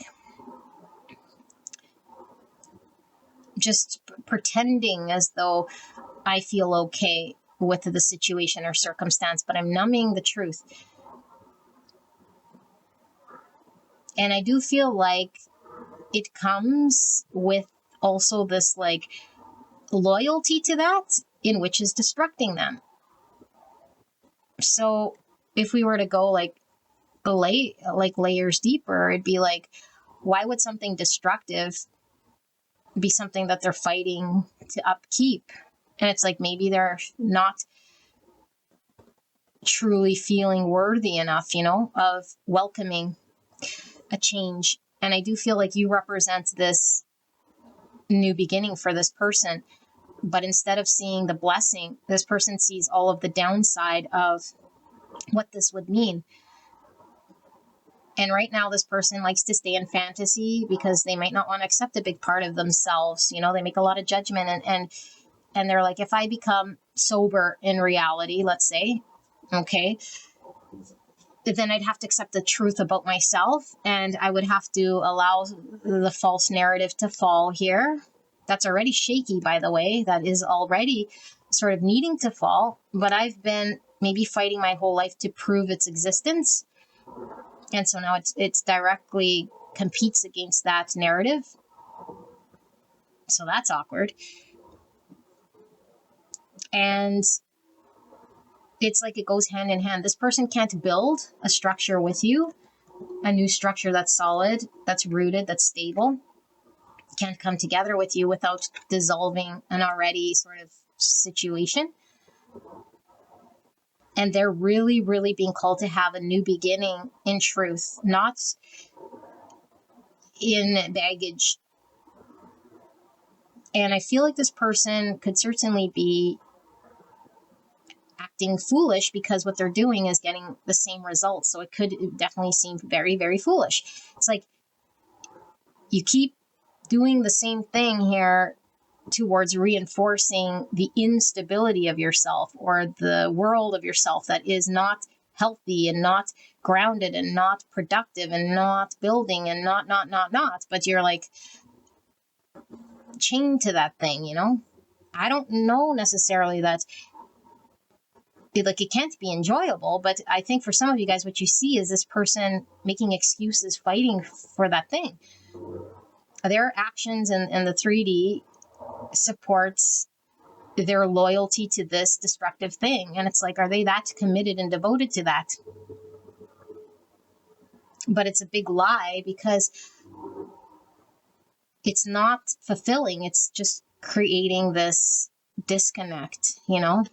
just pretending as though I feel okay with the situation or circumstance, but I'm numbing the truth. And I do feel like it comes with also this like loyalty to that, in which is destructing them. So if we were to go like layers deeper, it'd be like, why would something destructive be something that they're fighting to upkeep? And it's like, maybe they're not truly feeling worthy enough, you know, of welcoming a change. And I do feel like you represent this new beginning for this person. But instead of seeing the blessing, this person sees all of the downside of what this would mean. And right now, this person likes to stay in fantasy because they might not want to accept a big part of themselves. You know, they make a lot of judgment, and they're like, if I become sober in reality, let's say, okay, then I'd have to accept the truth about myself, and I would have to allow the false narrative to fall here. That's already shaky, by the way. That is already sort of needing to fall, but I've been maybe fighting my whole life to prove its existence. And so now it's directly competes against that narrative. So that's awkward. And it's like it goes hand in hand. This person can't build a structure with you, a new structure that's solid, that's rooted, that's stable. Can't come together with you without dissolving an already sort of situation. And they're really, really being called to have a new beginning in truth, not in baggage. And I feel like this person could certainly be acting foolish because what they're doing is getting the same results. So it could definitely seem very, very foolish. It's like you keep doing the same thing here towards reinforcing the instability of yourself or the world of yourself that is not healthy and not grounded and not productive and not building and not, but you're like chained to that thing, you know? I don't know necessarily that like it can't be enjoyable, but I think for some of you guys, what you see is this person making excuses, fighting for that thing. Their actions in the 3D supports their loyalty to this destructive thing. And it's like, are they that committed and devoted to that? But it's a big lie because it's not fulfilling. It's just creating this disconnect, you know?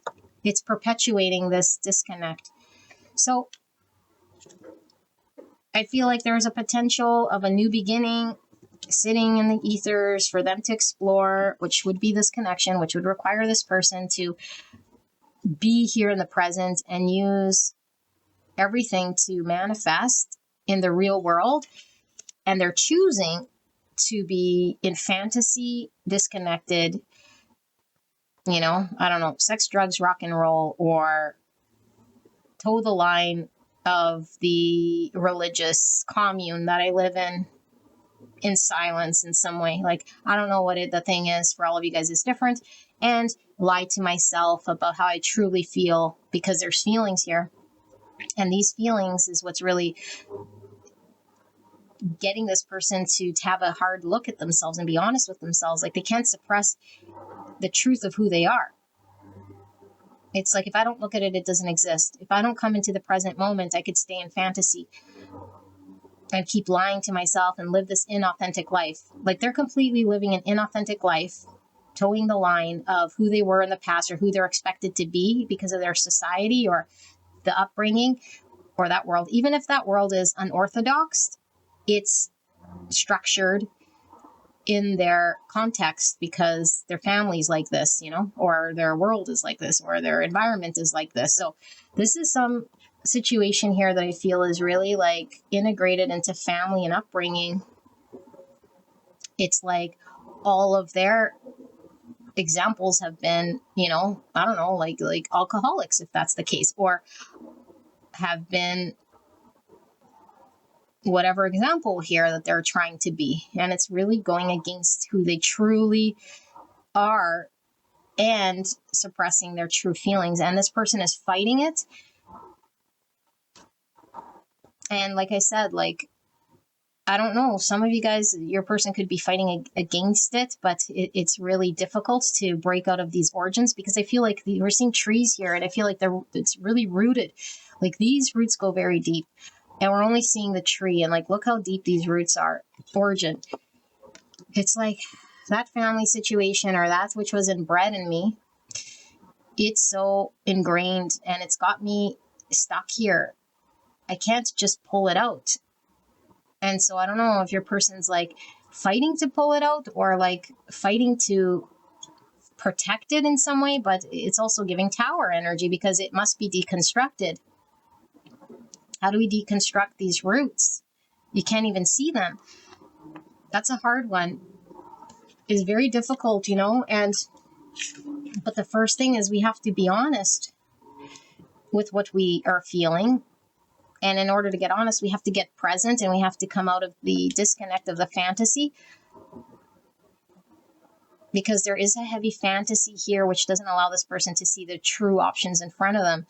It's perpetuating this disconnect. So I feel like there's a potential of a new beginning sitting in the ethers for them to explore, which would be this connection, which would require this person to be here in the present and use everything to manifest in the real world. And they're choosing to be in fantasy, disconnected, you know, I don't know, sex, drugs, rock and roll, or toe the line of the religious commune that I live in silence in some way. Like, I don't know what the thing is. For all of you guys, is different. And lie to myself about how I truly feel, because there's feelings here. And these feelings is what's really getting this person to have a hard look at themselves and be honest with themselves. Like, they can't suppress the truth of who they are. It's like, if I don't look at it, it doesn't exist. If I don't come into the present moment, I could stay in fantasy and keep lying to myself and live this inauthentic life. Like, they're completely living an inauthentic life, towing the line of who they were in the past or who they're expected to be because of their society or the upbringing or that world. Even if that world is unorthodox, it's structured in their context because their family's like this, you know, or their world is like this, or their environment is like this. So this is some situation here that I feel is really like integrated into family and upbringing. It's like all of their examples have been, you know, I don't know, like alcoholics, if that's the case, or have been whatever example here that they're trying to be. And it's really going against who they truly are and suppressing their true feelings. And this person is fighting it. And like I said, like, I don't know, some of you guys, your person could be fighting against it, but it's really difficult to break out of these origins because I feel like we're seeing trees here and I feel like it's really rooted. Like, these roots go very deep. And we're only seeing the tree, and like, look how deep these roots are. Origin. It's like that family situation or that which was inbred in me. It's so ingrained and it's got me stuck here. I can't just pull it out. And so I don't know if your person's like fighting to pull it out or like fighting to protect it in some way, but it's also giving tower energy because it must be deconstructed. How do we deconstruct these roots? You can't even see them. That's a hard one. It's very difficult, you know, but the first thing is we have to be honest with what we are feeling. And in order to get honest, we have to get present and we have to come out of the disconnect of the fantasy. Because there is a heavy fantasy here, which doesn't allow this person to see the true options in front of them.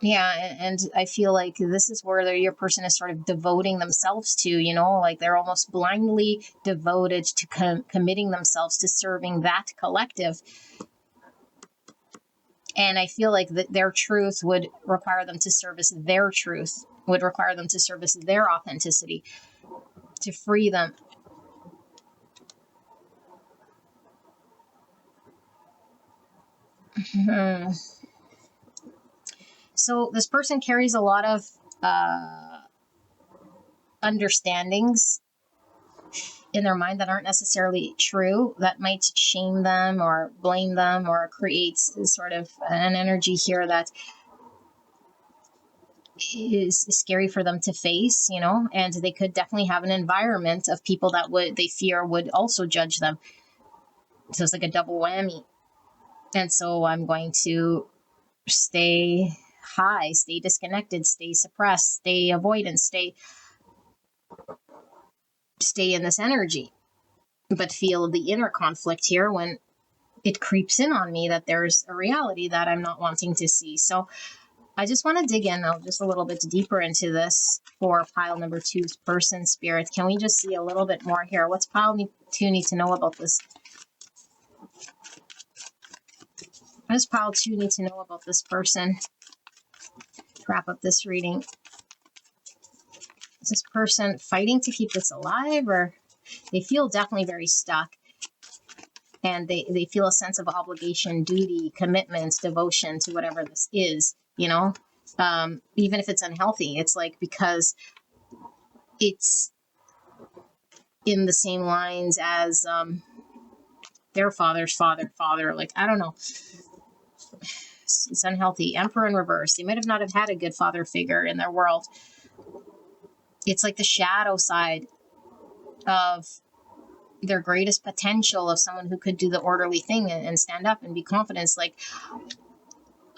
Yeah, and I feel like this is where your person is sort of devoting themselves to, you know, like they're almost blindly devoted to committing themselves to serving that collective. And I feel like that their truth would require them to service their truth, would require them to service their authenticity, to free them. So this person carries a lot of understandings in their mind that aren't necessarily true, that might shame them or blame them or create sort of an energy here that is scary for them to face, you know, and they could definitely have an environment of people that they fear would also judge them. So it's like a double whammy. And so I'm going to stay high, stay disconnected, stay suppressed, stay avoidant, stay in this energy, but feel the inner conflict here when it creeps in on me that there's a reality that I'm not wanting to see. So I just want to dig in now just a little bit deeper into this for pile number 2's person spirit. Can we just see a little bit more here? What's pile 2 need to know about this? What does pile 2 need to know about this person to wrap up this reading? Is this person fighting to keep this alive, or they feel definitely very stuck? And they feel a sense of obligation, duty, commitment, devotion to whatever this is, you know, even if it's unhealthy. It's like because it's in the same lines as their father's father. Like, I don't know. It's unhealthy. Emperor in reverse. They might have not have had a good father figure in their world. It's like the shadow side of their greatest potential of someone who could do the orderly thing and stand up and be confident. It's like,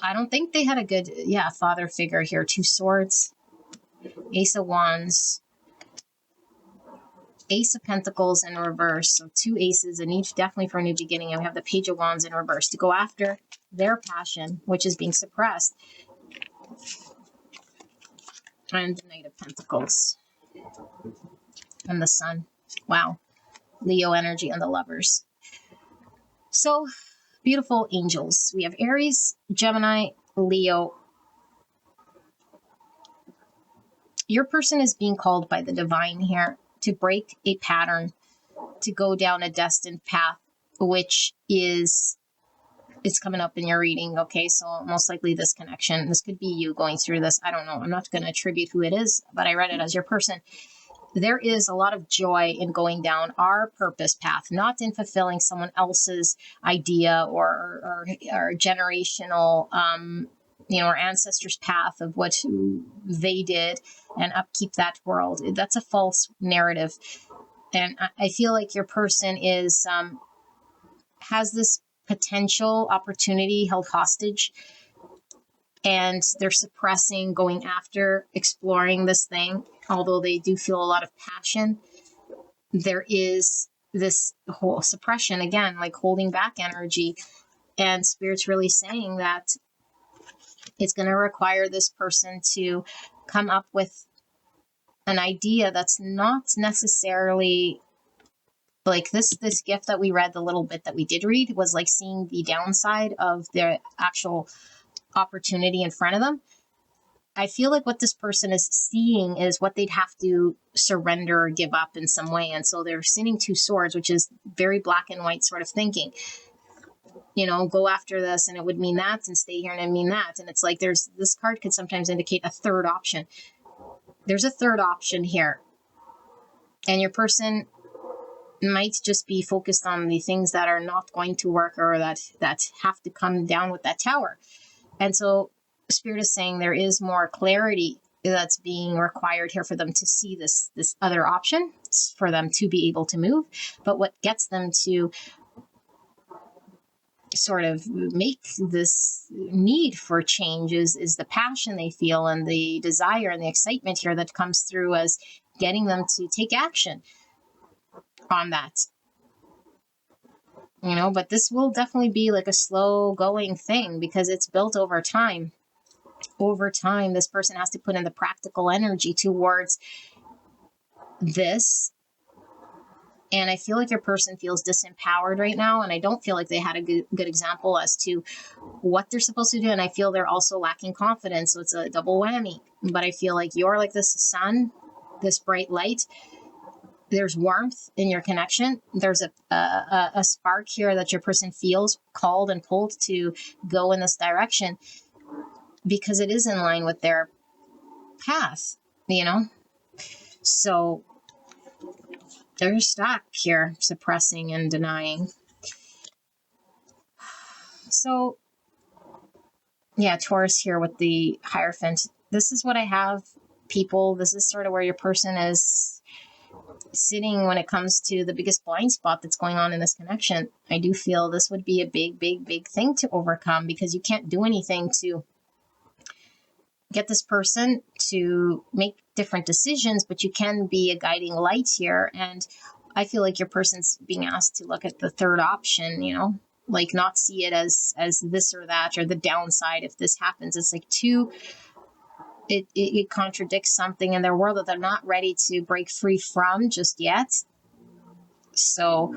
I don't think they had a good, father figure here. 2 swords, Ace of Wands, Ace of Pentacles in reverse. So 2 aces, a need definitely for a new beginning. And we have the Page of Wands in reverse to go after their passion, which is being suppressed. And the Knight of Pentacles and the Sun. Wow. Leo energy and the Lovers. So beautiful angels. We have Aries, Gemini, Leo. Your person is being called by the divine here to break a pattern, to go down a destined path, which is, it's coming up in your reading. Okay, so most likely this connection, this could be you going through this. I don't know. I'm not going to attribute who it is, but I read it as your person. There is a lot of joy in going down our purpose path, not in fulfilling someone else's idea or generational, our ancestors' path of what they did and upkeep that world. That's a false narrative. And I feel like your person is, has this potential opportunity held hostage, and they're suppressing going after exploring this thing. Although they do feel a lot of passion, there is this whole suppression, again, like holding back energy. And Spirit's really saying that it's going to require this person to come up with an idea that's not necessarily like this gift that we read, the little bit that we did read, was like seeing the downside of the actual opportunity in front of them. I feel like what this person is seeing is what they'd have to surrender or give up in some way. And so they're sitting 2 swords, which is very black and white sort of thinking. You know, go after this and it would mean that, and stay here and it mean that. And it's like this card could sometimes indicate a third option. There's a third option here. And your person might just be focused on the things that are not going to work, or that have to come down with that tower. And so Spirit is saying there is more clarity that's being required here for them to see this other option, for them to be able to move. But what gets them to sort of make this need for change is the passion they feel, and the desire and the excitement here that comes through as getting them to take action on that. You know, but this will definitely be like a slow going thing because it's built over time. Over time, this person has to put in the practical energy towards this And I feel like your person feels disempowered right now. And I don't feel like they had a good example as to what they're supposed to do. And I feel they're also lacking confidence. So it's a double whammy. But I feel like you're like this sun, this bright light. There's warmth in your connection. There's a spark here that your person feels called and pulled to go in this direction because it is in line with their path, you know? So they're stuck here, suppressing and denying. So, yeah, Taurus here with the Hierophant. This is what I have, people. This is sort of where your person is sitting when it comes to the biggest blind spot that's going on in this connection. I do feel this would be a big thing to overcome because you can't do anything to get this person to make different decisions, but you can be a guiding light here. And I feel like your person's being asked to look at the third option, you know, like not see it as this or that or the downside if this happens. It's like it contradicts something in their world that they're not ready to break free from just yet. So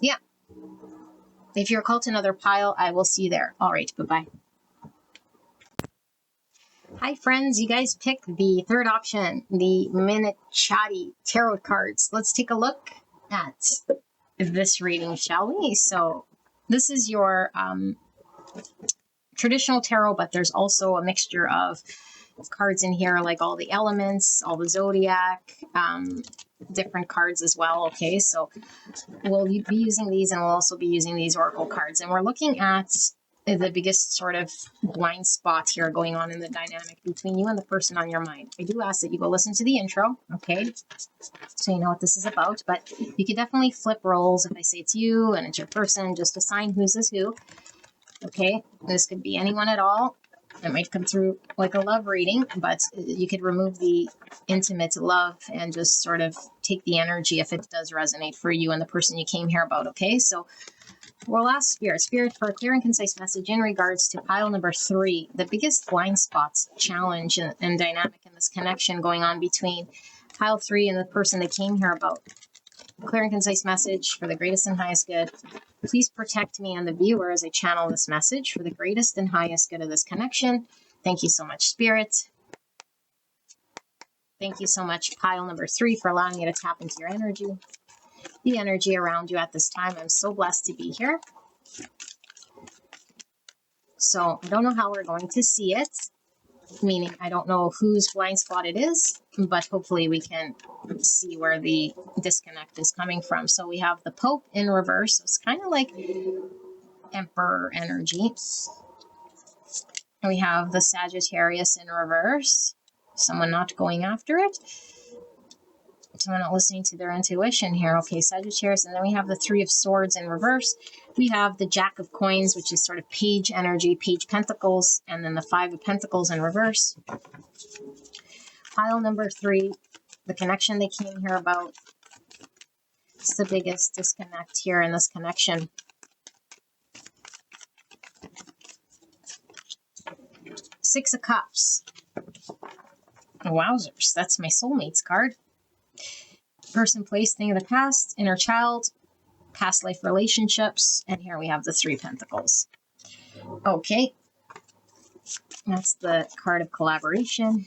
yeah, if you're called to another pile, I will see you there. All right, bye-bye. Hi friends, you guys picked the third option, the Minichati tarot cards. Let's take a look at this reading, shall we? So this is your traditional tarot, but there's also a mixture of cards in here, like all the elements, all the zodiac, different cards as well. Okay, so we'll be using these, and we'll also be using these oracle cards, and we're looking at the biggest sort of blind spot here going on in the dynamic between you and the person on your mind. I do ask that you go listen to the intro, okay, so you know what this is about, but you could definitely flip roles. If I say it's you and it's your person, just assign who's this who. Okay, this could be anyone at all. It might come through like a love reading, but you could remove the intimate love and just sort of take the energy if it does resonate for you and the person you came here about. Okay, so we'll ask Spirit for a clear and concise message in regards to pile number 3, the biggest blind spots, challenge, and dynamic in this connection going on between pile 3 and the person they came here about. Clear and concise message for the greatest and highest good. Please protect me and the viewer as I channel this message for the greatest and highest good of this connection. Thank you so much, Spirit. Thank you so much, pile number 3, for allowing you to tap into your energy. The energy around you at this time. I'm so blessed to be here. So I don't know how we're going to see it, meaning I don't know whose blind spot it is, but hopefully we can see where the disconnect is coming from. So we have the Pope in reverse. So it's kind of like Emperor energy. And we have the Sagittarius in reverse. Someone not going after it. Someone not listening to their intuition here. Okay, Sagittarius. And then we have the 3 of Swords in reverse. We have the Jack of Coins, which is sort of Page energy, Page Pentacles, and then the 5 of Pentacles in reverse. Pile number 3, the connection they came here about. It's the biggest disconnect here in this connection. Six of Cups. Wowzers, that's my soulmates card. Person, place, thing of the past, inner child, past life relationships, and here we have the 3 Pentacles. Okay, that's the card of collaboration.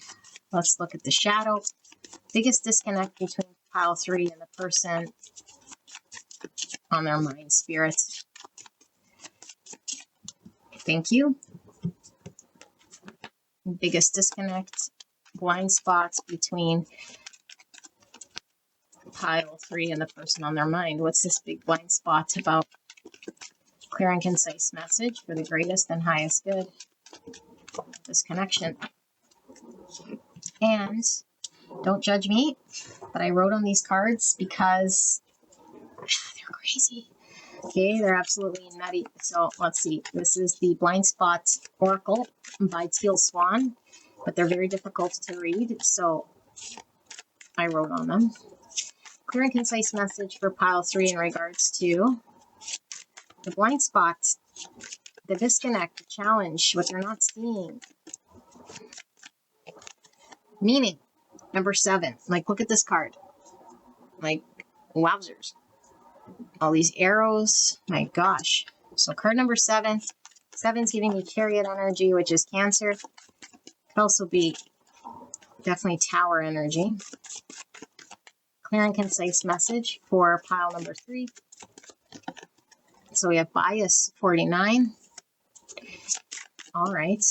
Let's look at the shadow. Biggest disconnect between pile 3 and the person on their mind, Spirit. Thank you. Biggest disconnect, blind spots between pile 3 and the person on their mind. What's this big blind spot about? Clear and concise message for the greatest and highest good of this connection. And don't judge me, but I wrote on these cards because they're crazy. Okay, they're absolutely nutty. So let's see. This is the Blind Spot Oracle by Teal Swan, but they're very difficult to read, so I wrote on them. Clear and concise message for pile 3 in regards to the blind spot, the disconnect, the challenge, what they're not seeing. Meaning, number 7, like, look at this card. Like, wowzers. All these arrows. My gosh. So card number 7. 7's giving me Chariot energy, which is Cancer. Could also be definitely Tower energy. Clear and concise message for pile number 3. So we have bias 49. All right.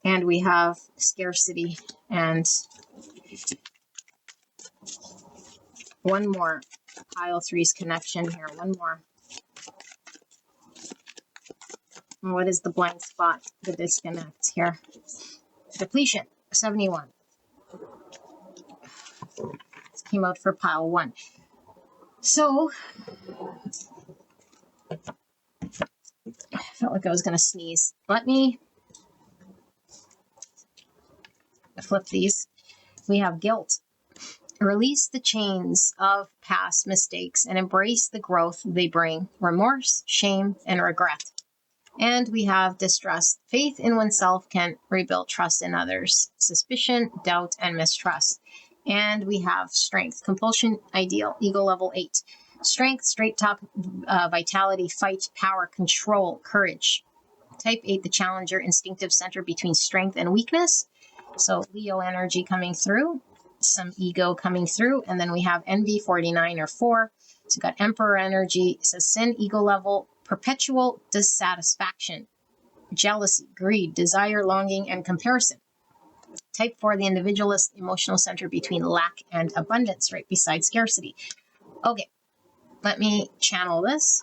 And we have scarcity and one more. Pile 3's connection here. One more. And what is the blank spot? The disconnect here. Depletion 71. This came out for pile 1. So I felt like I was going to sneeze. Let me flip these. We have guilt. Release the chains of past mistakes and embrace the growth they bring. Remorse, shame, and regret. And we have distrust. Faith in oneself can rebuild trust in others. Suspicion, doubt, and mistrust. And we have strength. Compulsion, ideal. Ego level 8. Strength, straight top, vitality, fight, power, control, courage. Type 8, the challenger, instinctive center between strength and weakness. So Leo energy coming through. Some ego coming through. And then we have envy, 49 or 4. So we've got emperor energy. It says sin, ego level, perpetual dissatisfaction, jealousy, greed, desire, longing, and comparison. Type 4, the individualist, emotional center between lack and abundance, right beside scarcity. Okay, let me channel this.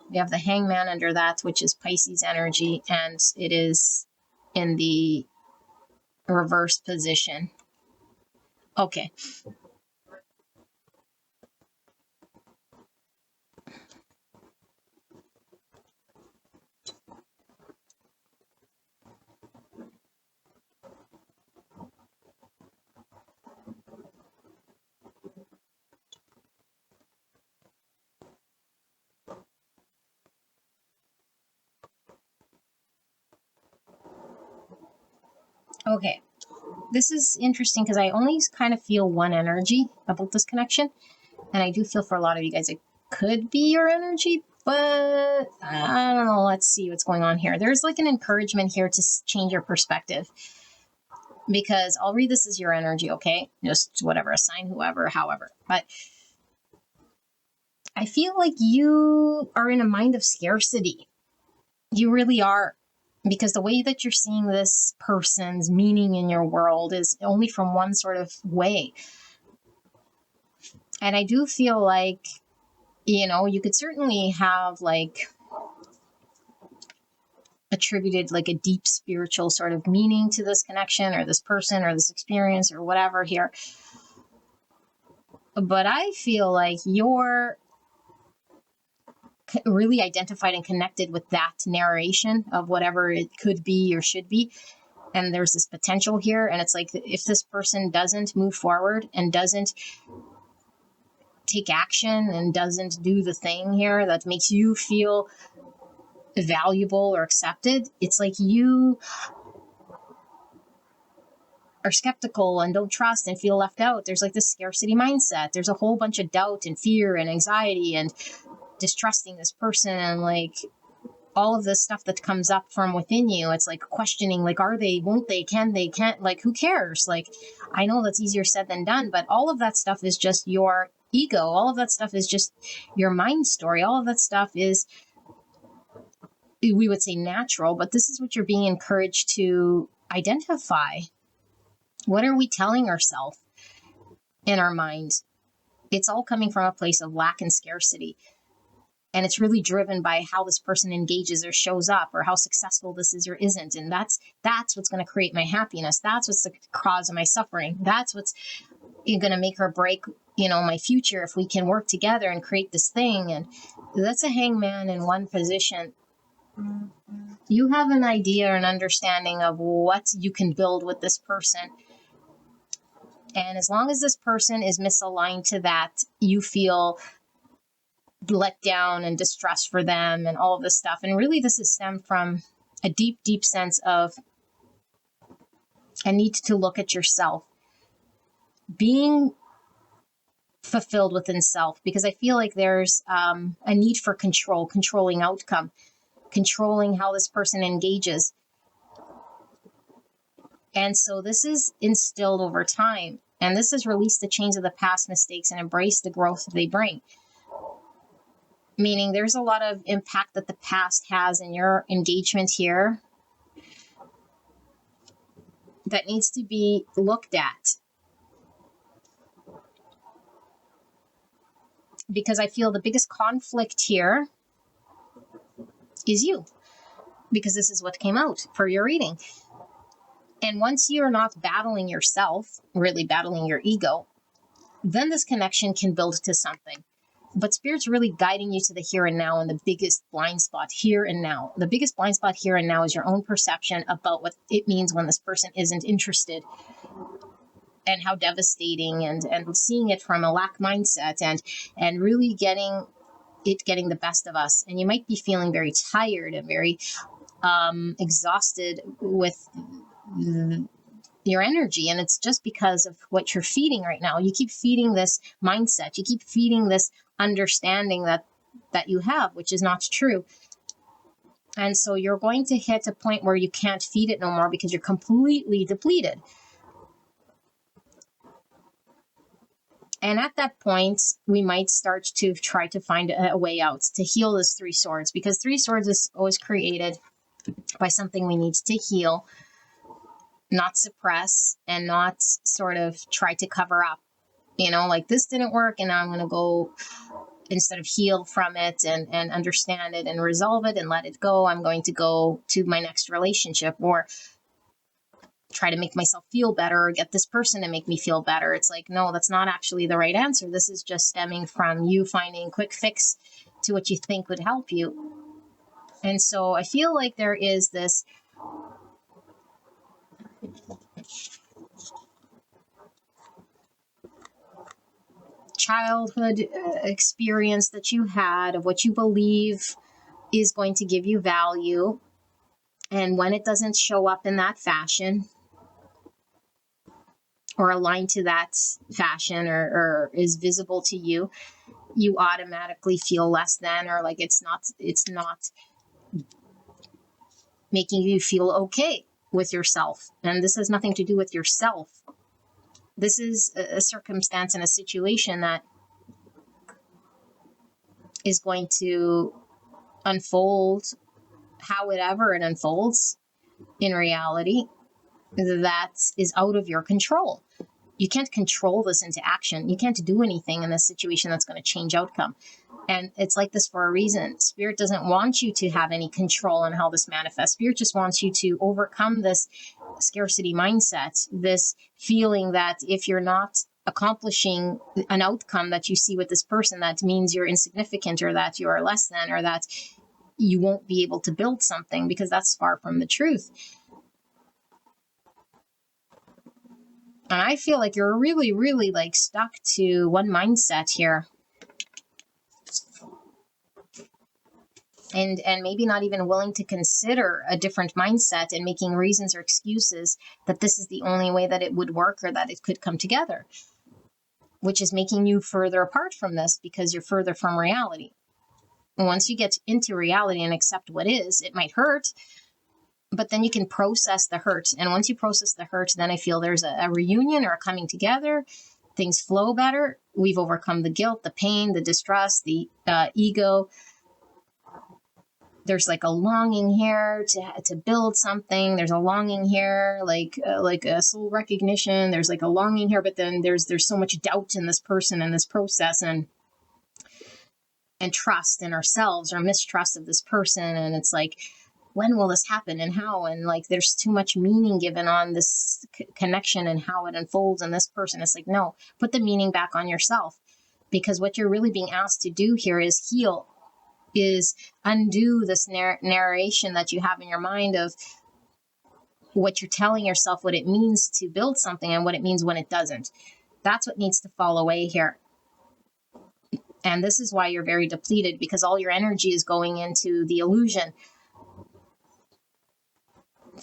We have the hangman under that, which is Pisces energy, and it is in the reverse position. Okay. Okay. This is interesting because I only kind of feel one energy about this connection. And I do feel for a lot of you guys it could be your energy, but I don't know. Let's see what's going on here. There's like an encouragement here to change your perspective. Because I'll read this as your energy, okay? Just whatever, assign whoever, however. But I feel like you are in a mind of scarcity. You really are. Because the way that you're seeing this person's meaning in your world is only from one sort of way. And I do feel like, you know, you could certainly have like attributed like a deep spiritual sort of meaning to this connection or this person or this experience or whatever here. But I feel like you're really identified and connected with that narration of whatever it could be or should be. And there's this potential here. And it's like, if this person doesn't move forward and doesn't take action and doesn't do the thing here that makes you feel valuable or accepted, it's like you are skeptical and don't trust and feel left out. There's like this scarcity mindset. There's a whole bunch of doubt and fear and anxiety and distrusting this person and like all of this stuff that comes up from within you. It's like questioning, like, are they, won't they, can they, can't, like, who cares? Like, I know that's easier said than done, but all of that stuff is just your ego. All of that stuff is just your mind story. All of that stuff is, we would say, natural, but this is what you're being encouraged to identify. What are we telling ourselves in our mind? It's all coming from a place of lack and scarcity. And it's really driven by how this person engages or shows up or how successful this is or isn't. And that's what's going to create my happiness. That's what's the cause of my suffering. That's what's going to make or break, you know, my future if we can work together and create this thing. And that's a hangman in one position. You have an idea or an understanding of what you can build with this person. And as long as this person is misaligned to that, you feel let down and distrust for them and all of this stuff. And really this is stemmed from a deep, deep sense of and need to look at yourself. Being fulfilled within self, because I feel like there's a need for control, controlling outcome, controlling how this person engages. And so this is instilled over time, and this has released the chains of the past mistakes and embraced the growth they bring. Meaning there's a lot of impact that the past has in your engagement here that needs to be looked at. Because I feel the biggest conflict here is you, because this is what came out for your reading. And once you're not battling yourself, really battling your ego, then this connection can build to something. But Spirit's really guiding you to the here and now, and the biggest blind spot here and now. The biggest blind spot here and now is your own perception about what it means when this person isn't interested, and how devastating, and seeing it from a lack mindset, and really getting the best of us. And you might be feeling very tired and very exhausted with your energy, and it's just because of what you're feeding right now. You keep feeding this mindset, you keep feeding this understanding that you have, which is not true. And so you're going to hit a point where you can't feed it no more, because you're completely depleted. And at that point, we might start to try to find a way out to heal this Three Swords, because Three Swords is always created by something we need to heal, not suppress, and not sort of try to cover up. Like, this didn't work, and now I'm going to go, instead of heal from it and understand it and resolve it and let it go, I'm going to go to my next relationship, or try to make myself feel better, or get this person to make me feel better. It's like, no, that's not actually the right answer. This is just stemming from you finding a quick fix to what you think would help you. And so I feel like there is this childhood experience that you had of what you believe is going to give you value. And when it doesn't show up in that fashion, or aligned to that fashion, or is visible to you, you automatically feel less than, or like it's not making you feel okay with yourself. And this has nothing to do with yourself. This is a circumstance and a situation that is going to unfold however it unfolds in reality, that is out of your control. You can't control this into action. You can't do anything in this situation that's going to change outcome. And it's like this for a reason. Spirit doesn't want you to have any control on how this manifests. Spirit just wants you to overcome this scarcity mindset, this feeling that if you're not accomplishing an outcome that you see with this person, that means you're insignificant, or that you are less than, or that you won't be able to build something, because that's far from the truth. And I feel like you're really, really like stuck to one mindset here. And maybe not even willing to consider a different mindset, and making reasons or excuses that this is the only way that it would work, or that it could come together, which is making you further apart from this, because you're further from reality. And once you get into reality and accept what is, it might hurt, but then you can process the hurt. And once you process the hurt, then I feel there's a reunion, or a coming together. Things flow better. We've overcome the guilt, the pain, the distrust, the ego. There's like a longing here to build something. There's a longing here, like a soul recognition. There's like a longing here, but then there's so much doubt in this person and this process, and trust in ourselves, or mistrust of this person. And it's like, when will this happen, and how? And like, there's too much meaning given on this connection and how it unfolds in this person. It's like, no, put the meaning back on yourself, because what you're really being asked to do here is heal, is undo this narration that you have in your mind of what you're telling yourself, what it means to build something, and what it means when it doesn't. That's what needs to fall away here. And this is why you're very depleted, because all your energy is going into the illusion,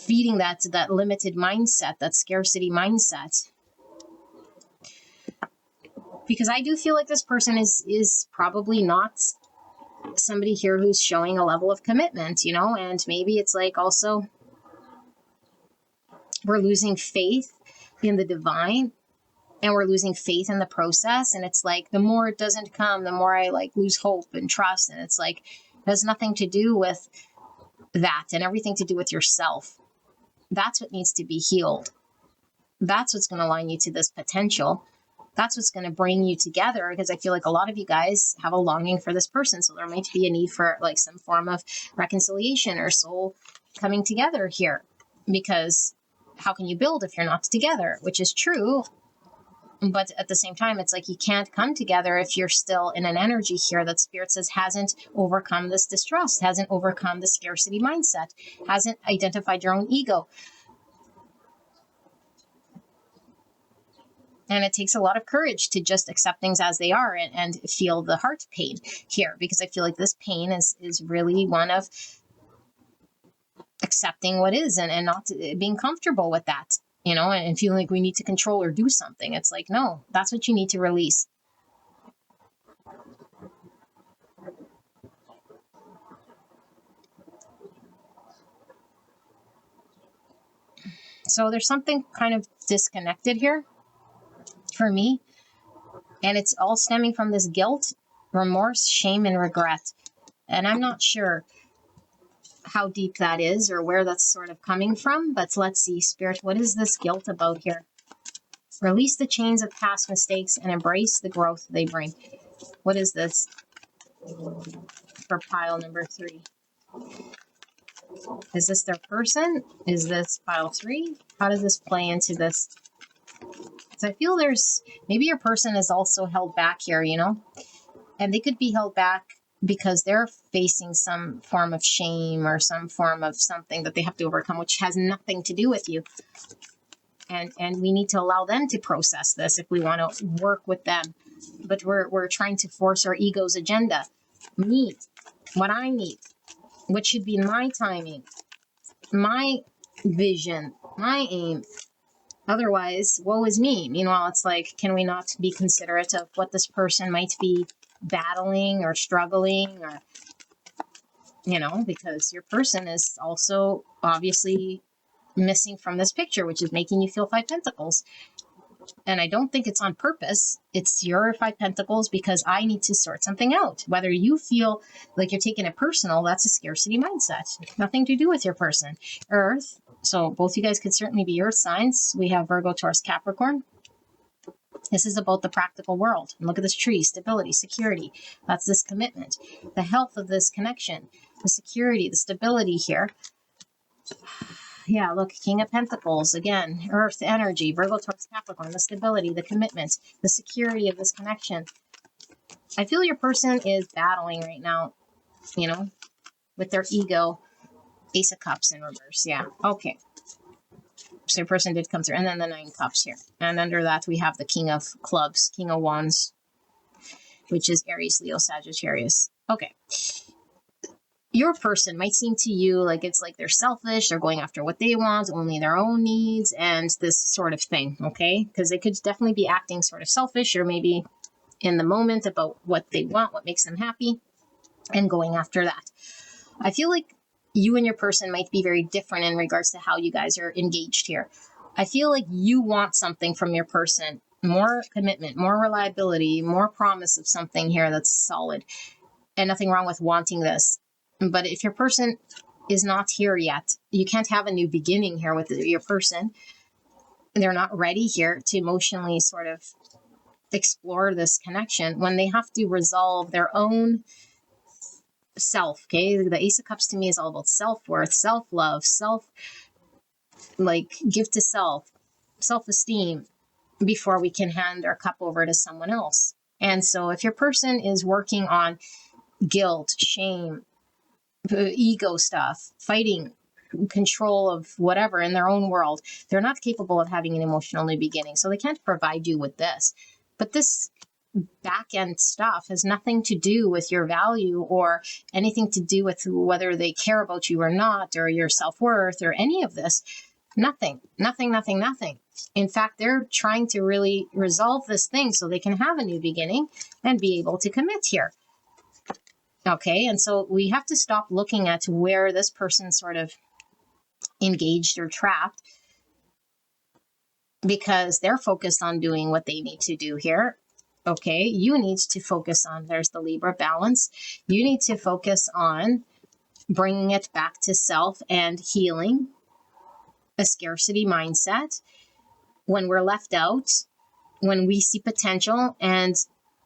feeding that limited mindset, that scarcity mindset. Because I do feel like this person is probably not somebody here who's showing a level of commitment, you know, and maybe it's like also we're losing faith in the divine, and we're losing faith in the process. And it's like, the more it doesn't come, the more I like lose hope and trust. And it's like, it has nothing to do with that and everything to do with yourself. That's what needs to be healed. That's what's going to align you to this potential. That's what's going to bring you together, because I feel like a lot of you guys have a longing for this person. So there might be a need for like some form of reconciliation or soul coming together here, because how can you build if you're not together? Which is true. But at the same time, it's like you can't come together if you're still in an energy here that Spirit says hasn't overcome this distrust, hasn't overcome the scarcity mindset, hasn't identified your own ego. And it takes a lot of courage to just accept things as they are and feel the heart pain here, because I feel like this pain is really one of accepting what is and not being comfortable with that, you know, and feeling like we need to control or do something. It's like, no, that's what you need to release. So there's something kind of disconnected here for me. And it's all stemming from this guilt, remorse, shame, and regret. And I'm not sure how deep that is or where that's sort of coming from. But let's see, Spirit, what is this guilt about here? Release the chains of past mistakes and embrace the growth they bring. What is this for pile number 3? Is this their person? Is this pile 3? How does this play into this? So I feel there's maybe your person is also held back here, you know, and they could be held back because they're facing some form of shame or some form of something that they have to overcome, which has nothing to do with you. And we need to allow them to process this if we want to work with them. But we're trying to force our ego's agenda. Me, what I need, what should be my timing, my vision, my aim. Otherwise, woe is me. Meanwhile, it's like, can we not be considerate of what this person might be battling or struggling, or, you know, because your person is also obviously missing from this picture, which is making you feel 5 pentacles. And I don't think it's on purpose. It's your 5 pentacles because I need to sort something out. Whether you feel like you're taking it personal, that's a scarcity mindset. Nothing to do with your person. Earth. So both you guys could certainly be earth signs. We have Virgo, Taurus, Capricorn. This is about the practical world. And look at this tree, stability, security. That's this commitment. The health of this connection, the security, the stability here. Yeah, look, King of Pentacles, again, Earth energy, Virgo, Taurus, Capricorn, the stability, the commitment, the security of this connection. I feel your person is battling right now, you know, with their ego. Ace of Cups in reverse, yeah, okay. So your person did come through, and then the 9 Cups here. And under that, we have the King of Clubs, King of Wands, which is Aries, Leo, Sagittarius. Okay. Your person might seem to you like it's like they're selfish, they're going after what they want, only their own needs, and this sort of thing, okay? Because they could definitely be acting sort of selfish or maybe in the moment about what they want, what makes them happy, and going after that. I feel like you and your person might be very different in regards to how you guys are engaged here. I feel like you want something from your person, more commitment, more reliability, more promise of something here that's solid, and nothing wrong with wanting this. But if your person is not here yet, you can't have a new beginning here with your person. They're not ready here to emotionally sort of explore this connection when they have to resolve their own self, okay? The Ace of Cups to me is all about self-worth, self-love, give to self, self-esteem before we can hand our cup over to someone else. And so if your person is working on guilt, shame, ego stuff, fighting control of whatever in their own world, they're not capable of having an emotional new beginning. So they can't provide you with this. But this back end stuff, has nothing to do with your value or anything to do with whether they care about you or not, or your self-worth or any of this. Nothing. In fact, they're trying to really resolve this thing so they can have a new beginning and be able to commit here. Okay, and so we have to stop looking at where this person's sort of engaged or trapped, because they're focused on doing what they need to do here. Okay, you need to focus on, there's the Libra balance. You need to focus on bringing it back to self and healing a scarcity mindset. When we're left out, when we see potential and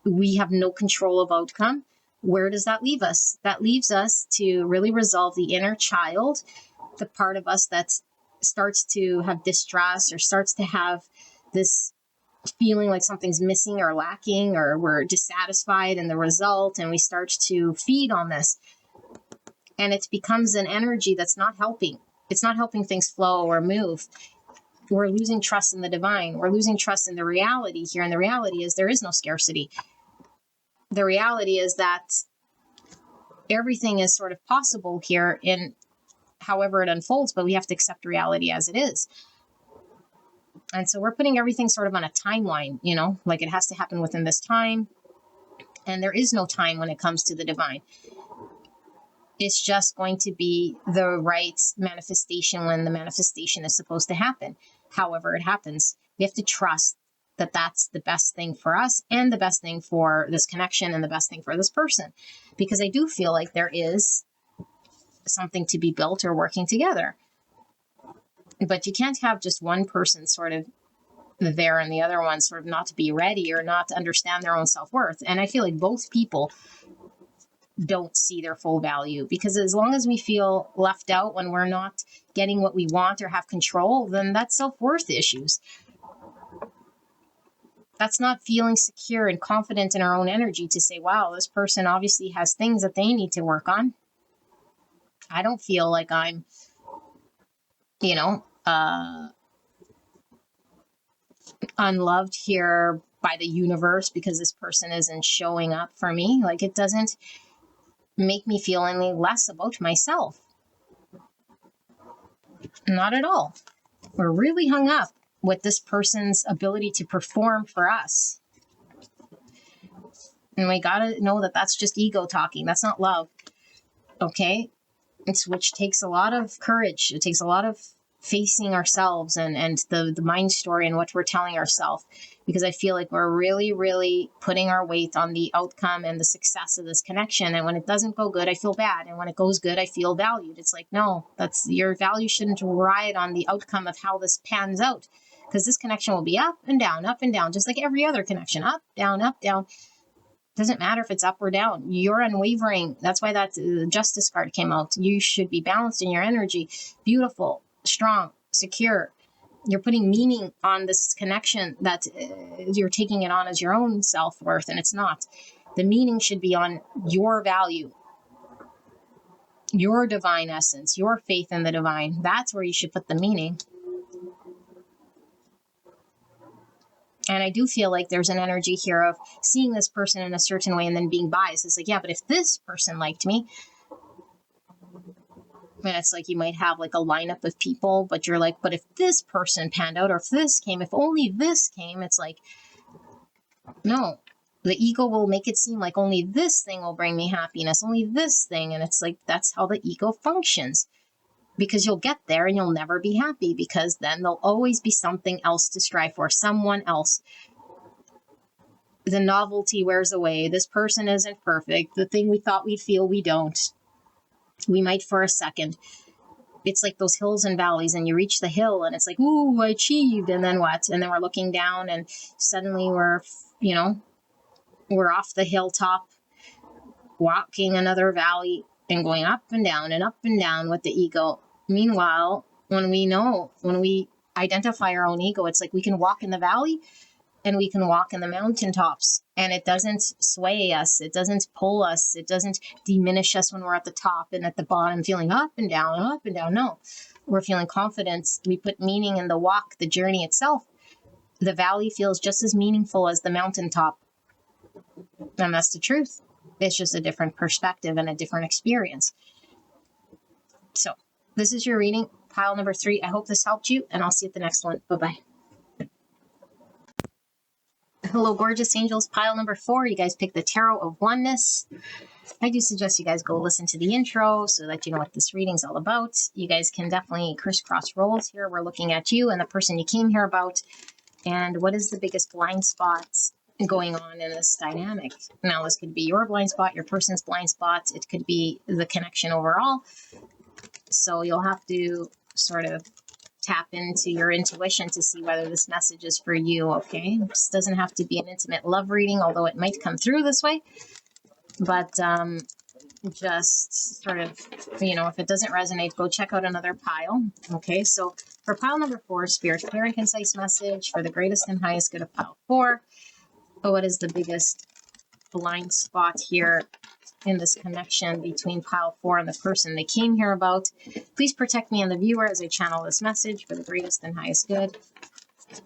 we have no control of outcome, where does that leave us? That leaves us to really resolve the inner child, the part of us that starts to have distrust or starts to have this feeling like something's missing or lacking, or we're dissatisfied in the result, and we start to feed on this. And it becomes an energy that's not helping. It's not helping things flow or move. We're losing trust in the divine. We're losing trust in the reality here. And the reality is there is no scarcity. The reality is that everything is sort of possible here in however it unfolds, but we have to accept reality as it is. And so we're putting everything sort of on a timeline, you know, like it has to happen within this time. And there is no time when it comes to the divine. It's just going to be the right manifestation when the manifestation is supposed to happen. However it happens, we have to trust that that's the best thing for us and the best thing for this connection and the best thing for this person. Because I do feel like there is something to be built or working together. But you can't have just one person sort of there and the other one sort of not to be ready or not to understand their own self-worth. And I feel like both people don't see their full value, because as long as we feel left out when we're not getting what we want or have control, then that's self-worth issues. That's not feeling secure and confident in our own energy to say, wow, this person obviously has things that they need to work on. I don't feel like I'm, you know, unloved here by the universe because this person isn't showing up for me. Like, it doesn't make me feel any less about myself. Not at all. We're really hung up with this person's ability to perform for us. And we gotta know that that's just ego talking. That's not love. Okay? Which takes a lot of courage. It takes a lot of facing ourselves and the mind story and what we're telling ourselves, because I feel like we're really, really putting our weight on the outcome and the success of this connection. And when it doesn't go good, I feel bad. And when it goes good, I feel valued. It's like, no, that's, your value shouldn't ride on the outcome of how this pans out, because this connection will be up and down, just like every other connection, up, down, up, down. Doesn't matter if it's up or down. You're unwavering. That's why that Justice card came out. You should be balanced in your energy, beautiful, strong, secure. You're putting meaning on this connection that you're taking it on as your own self-worth, and it's not. The meaning should be on your value, your divine essence, your faith in the divine. That's where you should put the meaning. And I do feel like there's an energy here of seeing this person in a certain way and then being biased. It's like, yeah, but if this person liked me, and it's like you might have like a lineup of people, but you're like, but if this person panned out, or if this came, if only this came, it's like, no, the ego will make it seem like only this thing will bring me happiness, only this thing. And it's like, that's how the ego functions. Because you'll get there and you'll never be happy, because then there'll always be something else to strive for, someone else. The novelty wears away. This person isn't perfect. The thing we thought we'd feel, we don't. We might for a second. It's like those hills and valleys, and you reach the hill and it's like, ooh, I achieved. And then what? And then we're looking down and suddenly we're off the hilltop, walking another valley and going up and down with the ego. Meanwhile, when we identify our own ego, it's like we can walk in the valley and we can walk in the mountaintops, and it doesn't sway us. It doesn't pull us. It doesn't diminish us when we're at the top and at the bottom feeling up and down, up and down. No, we're feeling confidence. We put meaning in the walk, the journey itself. The valley feels just as meaningful as the mountaintop. And that's the truth. It's just a different perspective and a different experience. So this is your reading, pile number 3. I hope this helped you, and I'll see you at the next one. Bye-bye. Hello, gorgeous angels. Pile number 4. You guys picked the Tarot of Oneness. I do suggest you guys go listen to the intro so that you know what this reading's all about. You guys can definitely crisscross roles here. We're looking at you and the person you came here about. And what is the biggest blind spots going on in this dynamic? Now, this could be your blind spot, your person's blind spot. It could be the connection overall. So you'll have to sort of tap into your intuition to see whether this message is for you, okay? This doesn't have to be an intimate love reading, although it might come through this way. But just sort of, you know, if it doesn't resonate, go check out another pile, okay? So for pile number 4, Spirit, clear and concise message for the greatest and highest good of pile 4. What is the biggest blind spot here in this connection between pile 4 and the person they came here about? Please protect me and the viewer as I channel this message for the greatest and highest good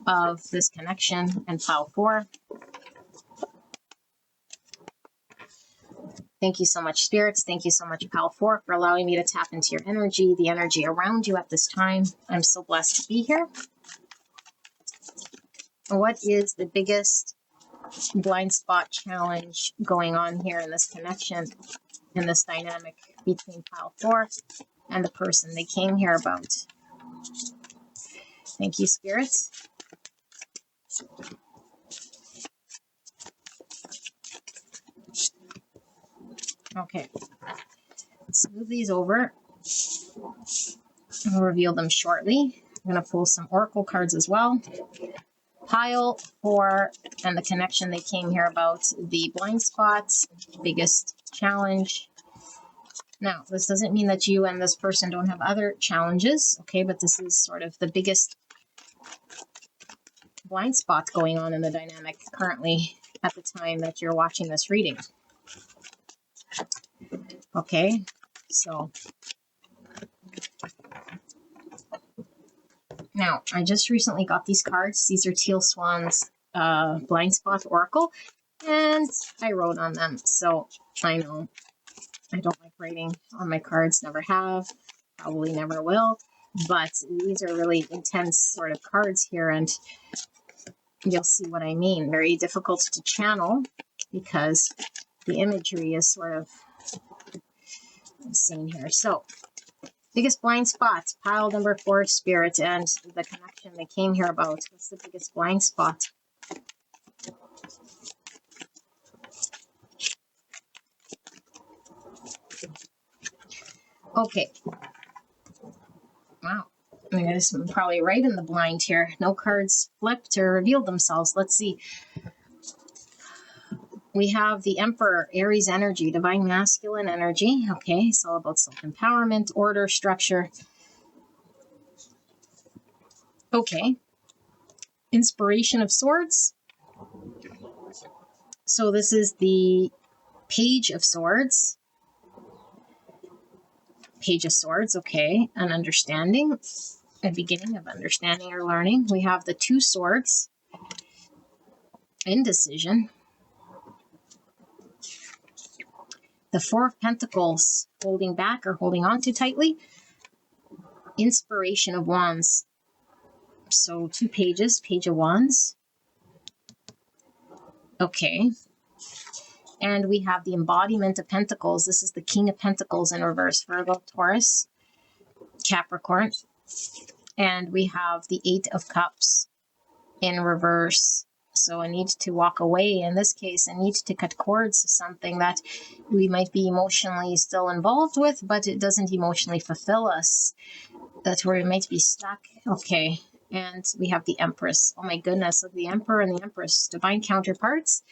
of this connection and pile 4. Thank you so much, spirits. Thank you so much, pile 4, for allowing me to tap into your energy, the energy around you at this time. I'm so blessed to be here. What is the biggest blind spot challenge going on here in this connection, in this dynamic between pile 4 and the person they came here about? Thank you, spirits. Okay, let's move these over. I'll reveal them shortly. I'm going to pull some oracle cards as well. Pile 4 and the connection they came here about, the blind spots, biggest challenge. Now, this doesn't mean that you and this person don't have other challenges, okay? But this is sort of the biggest blind spot going on in the dynamic currently at the time that you're watching this reading. Okay, so now I just recently got these cards. These are Teal Swan's blind spot oracle, and I wrote on them. So I know I don't like writing on my cards, never have, probably never will, but these are really intense sort of cards here, and you'll see what I mean. Very difficult to channel because the imagery is sort of seen here. So biggest blind spots, pile number 4, spirit, and the connection they came here about. What's the biggest blind spot? Okay. Wow. I guess I'm probably right in the blind here. No cards flipped or revealed themselves. Let's see. We have the Emperor, Aries energy, divine masculine energy. Okay, it's all about self-empowerment, order, structure. Okay. Inspiration of Swords. So this is the Page of Swords. Page of Swords, okay. An understanding, a beginning of understanding or learning. We have the 2 Swords. Indecision. The 4 of Pentacles, holding back or holding on too tightly. Inspiration of Wands. So 2 pages, Page of Wands. Okay. And we have the embodiment of Pentacles. This is the King of Pentacles in reverse. Virgo, Taurus, Capricorn. And we have the 8 of Cups in reverse. So a need to walk away. In this case, a need to cut cords to something that we might be emotionally still involved with, but it doesn't emotionally fulfill us. That's where we might be stuck. Okay. And we have the Empress. Oh my goodness. Look, the Emperor and the Empress, divine counterparts.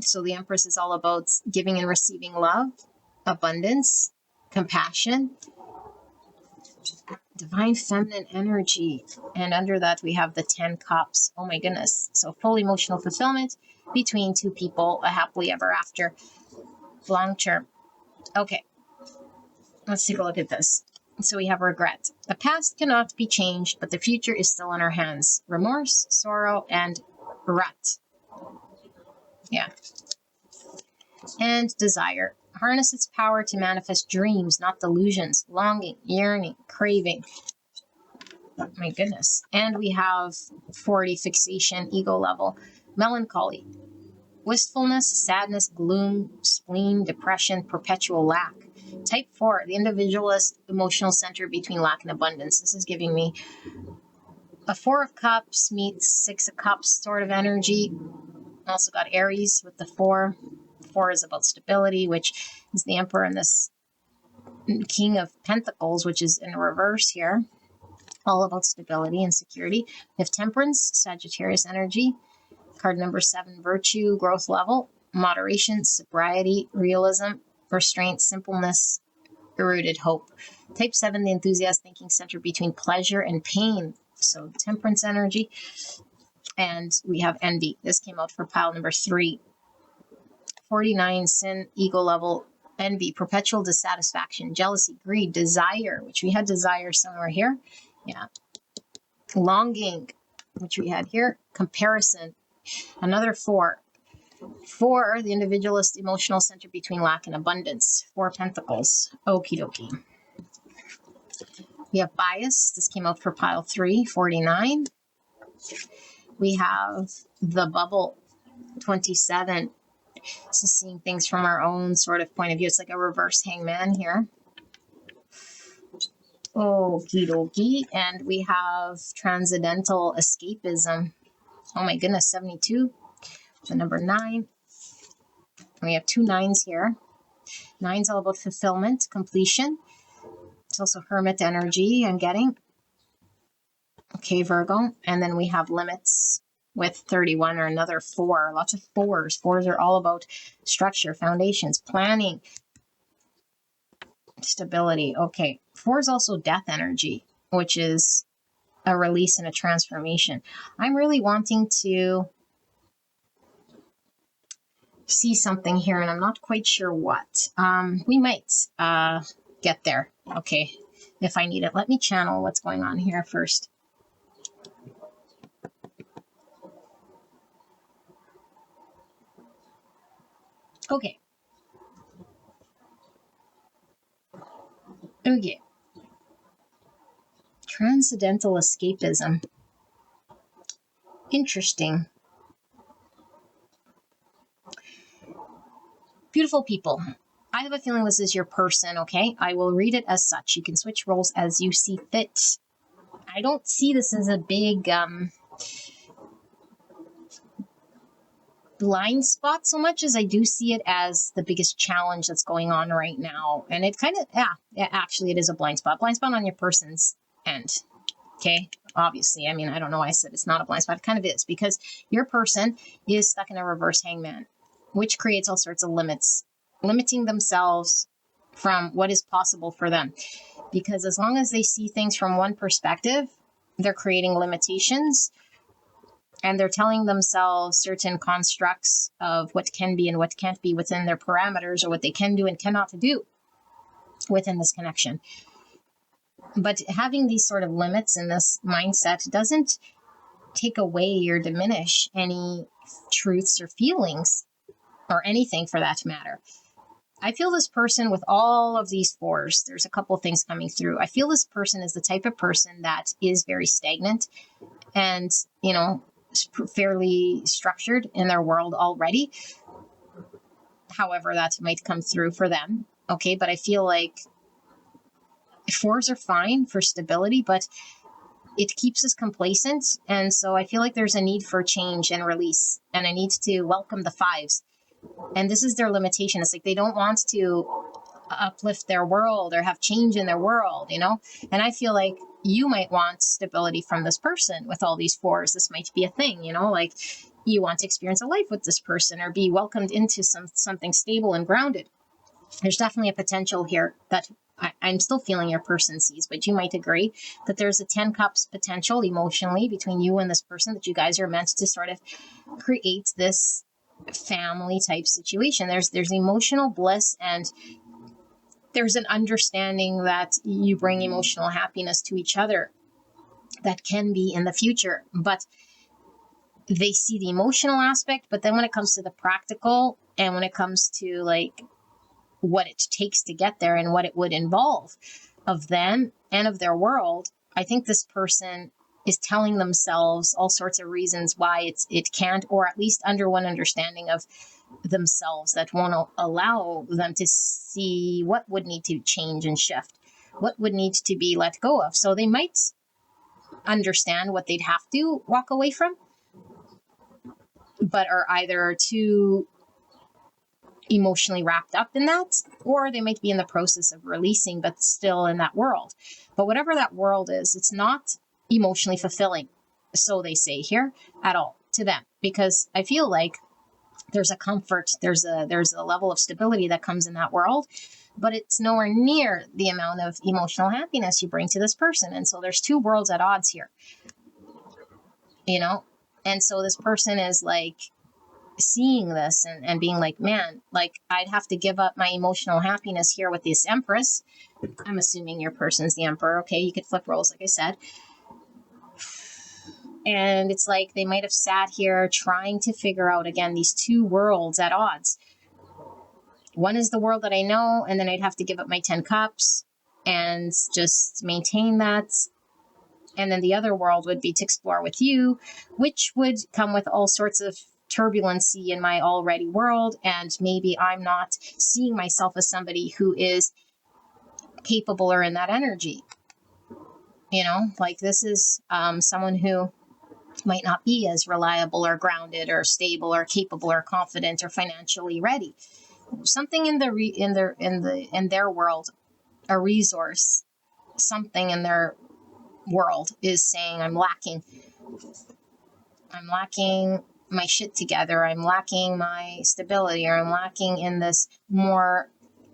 So the Empress is all about giving and receiving love, abundance, compassion, divine feminine energy. And under that, we have the 10 cups. Oh my goodness. So full emotional fulfillment between 2 people, a happily ever after, long term. Okay. Let's take a look at this. So we have regret. The past cannot be changed, but the future is still in our hands. Remorse, sorrow, and rut. Yeah. And desire. Harness its power to manifest dreams, not delusions. Longing, yearning, craving. My goodness. And we have 40, fixation, ego level. Melancholy. Wistfulness, sadness, gloom, spleen, depression, perpetual lack. Type 4, the individualist emotional center between lack and abundance. This is giving me a 4 of Cups meets 6 of Cups sort of energy. Also got Aries with the 4. 4 is about stability, which is the Emperor, and this King of Pentacles, which is in reverse here. All about stability and security. We have Temperance, Sagittarius energy. Card number 7, virtue, growth level, moderation, sobriety, realism, restraint, simpleness, rooted hope. Type 7, the enthusiast thinking center between pleasure and pain. So temperance energy. And we have envy. This came out for pile number 3. 49, sin, ego level, envy, perpetual dissatisfaction, jealousy, greed, desire, which we had desire somewhere here. Yeah. Longing, which we had here. Comparison. Another 4. 4, the individualist emotional center between lack and abundance. 4 pentacles. Okie dokie. We have bias. This came out for pile 3, 49. We have the bubble, 27. So seeing things from our own sort of point of view. It's like a reverse hangman here. Okie dokie. And we have transcendental escapism. Oh my goodness, 72. The number 9. We have 2 9s here. 9's all about fulfillment, completion. It's also hermit energy I'm getting. Okay, Virgo. And then we have limits with 31, or another 4. Lots of 4s. 4s are all about structure, foundations, planning, stability. Okay. 4 is also death energy, which is a release and a transformation. I'm really wanting to see something here, and I'm not quite sure what. We might get there. Okay. If I need it, let me channel what's going on here first. Okay. Okay. Transcendental escapism. Interesting. Beautiful people. I have a feeling this is your person, okay? I will read it as such. You can switch roles as you see fit. I don't see this as a big blind spot so much as I do see it as the biggest challenge that's going on right now. And it kind of, actually it is a blind spot. Blind spot on your person's end, okay? Obviously, I mean, I don't know why I said it's not a blind spot. It kind of is, because your person is stuck in a reverse hangman, which creates all sorts of limits, limiting themselves from what is possible for them. Because as long as they see things from one perspective, they're creating limitations, and they're telling themselves certain constructs of what can be and what can't be within their parameters, or what they can do and cannot do within this connection. But having these sort of limits in this mindset doesn't take away or diminish any truths or feelings, or anything for that matter. I feel this person with all of these 4s, there's a couple of things coming through. I feel this person is the type of person that is very stagnant and, you know, fairly structured in their world already. However, that might come through for them. Okay, but I feel like 4s are fine for stability, but it keeps us complacent. And so I feel like there's a need for change and release, and I need to welcome the 5s. And this is their limitation. It's like they don't want to uplift their world or have change in their world, you know? And I feel like you might want stability from this person with all these 4s. This might be a thing, you know, like you want to experience a life with this person or be welcomed into something stable and grounded. There's definitely a potential here that I'm still feeling your person sees, but you might agree that there's a 10 cups potential emotionally between you and this person, that you guys are meant to sort of create this family type situation. There's emotional bliss, and there's an understanding that you bring emotional happiness to each other that can be in the future. But they see the emotional aspect, but then when it comes to the practical and when it comes to like what it takes to get there and what it would involve of them and of their world, I think this person is telling themselves all sorts of reasons why it can't, or at least under one understanding of themselves that won't allow them to see what would need to change and shift, what would need to be let go of. So they might understand what they'd have to walk away from, but are either too emotionally wrapped up in that, or they might be in the process of releasing, but still in that world. But whatever that world is, it's not emotionally fulfilling, so they say here, at all to them, because I feel like there's a comfort, there's a level of stability that comes in that world, but it's nowhere near the amount of emotional happiness you bring to this person. And so there's two worlds at odds here, you know? And so this person is like seeing this and being like, man, like I'd have to give up my emotional happiness here with this Empress. I'm assuming your person's the Emperor. Okay, you could flip roles, like I said. And it's like they might have sat here trying to figure out, again, these two worlds at odds. One is the world that I know, and then I'd have to give up my 10 cups and just maintain that. And then the other world would be to explore with you, which would come with all sorts of turbulency in my already world. And maybe I'm not seeing myself as somebody who is capable or in that energy. You know, like this is someone who might not be as reliable or grounded or stable or capable or confident or financially ready. Something in their world, a resource, something in their world is saying, I'm lacking my shit together, I'm lacking my stability, or I'm lacking in this more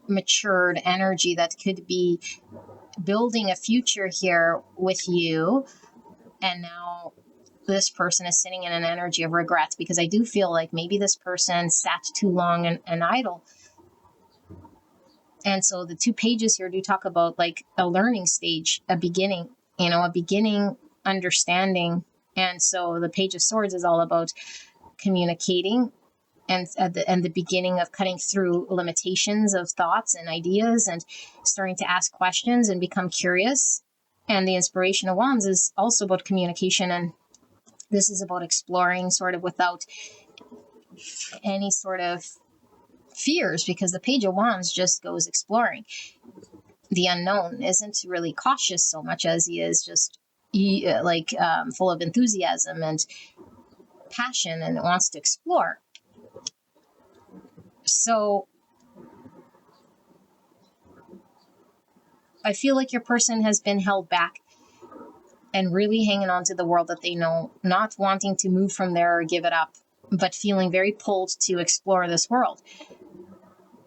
matured energy that could be building a future here with you. And now this person is sitting in an energy of regret, because I do feel like maybe this person sat too long and idle. And so the 2 pages here do talk about like a learning stage, a beginning, a beginning understanding. And so the Page of Swords is all about communicating and the beginning of cutting through limitations of thoughts and ideas and starting to ask questions and become curious. And the Inspiration of Wands is also about communication, and this is about exploring sort of without any sort of fears, because the Page of Wands just goes exploring. The unknown isn't really cautious so much as he is just full of enthusiasm and passion and wants to explore. So I feel like your person has been held back and really hanging on to the world that they know, not wanting to move from there or give it up, but feeling very pulled to explore this world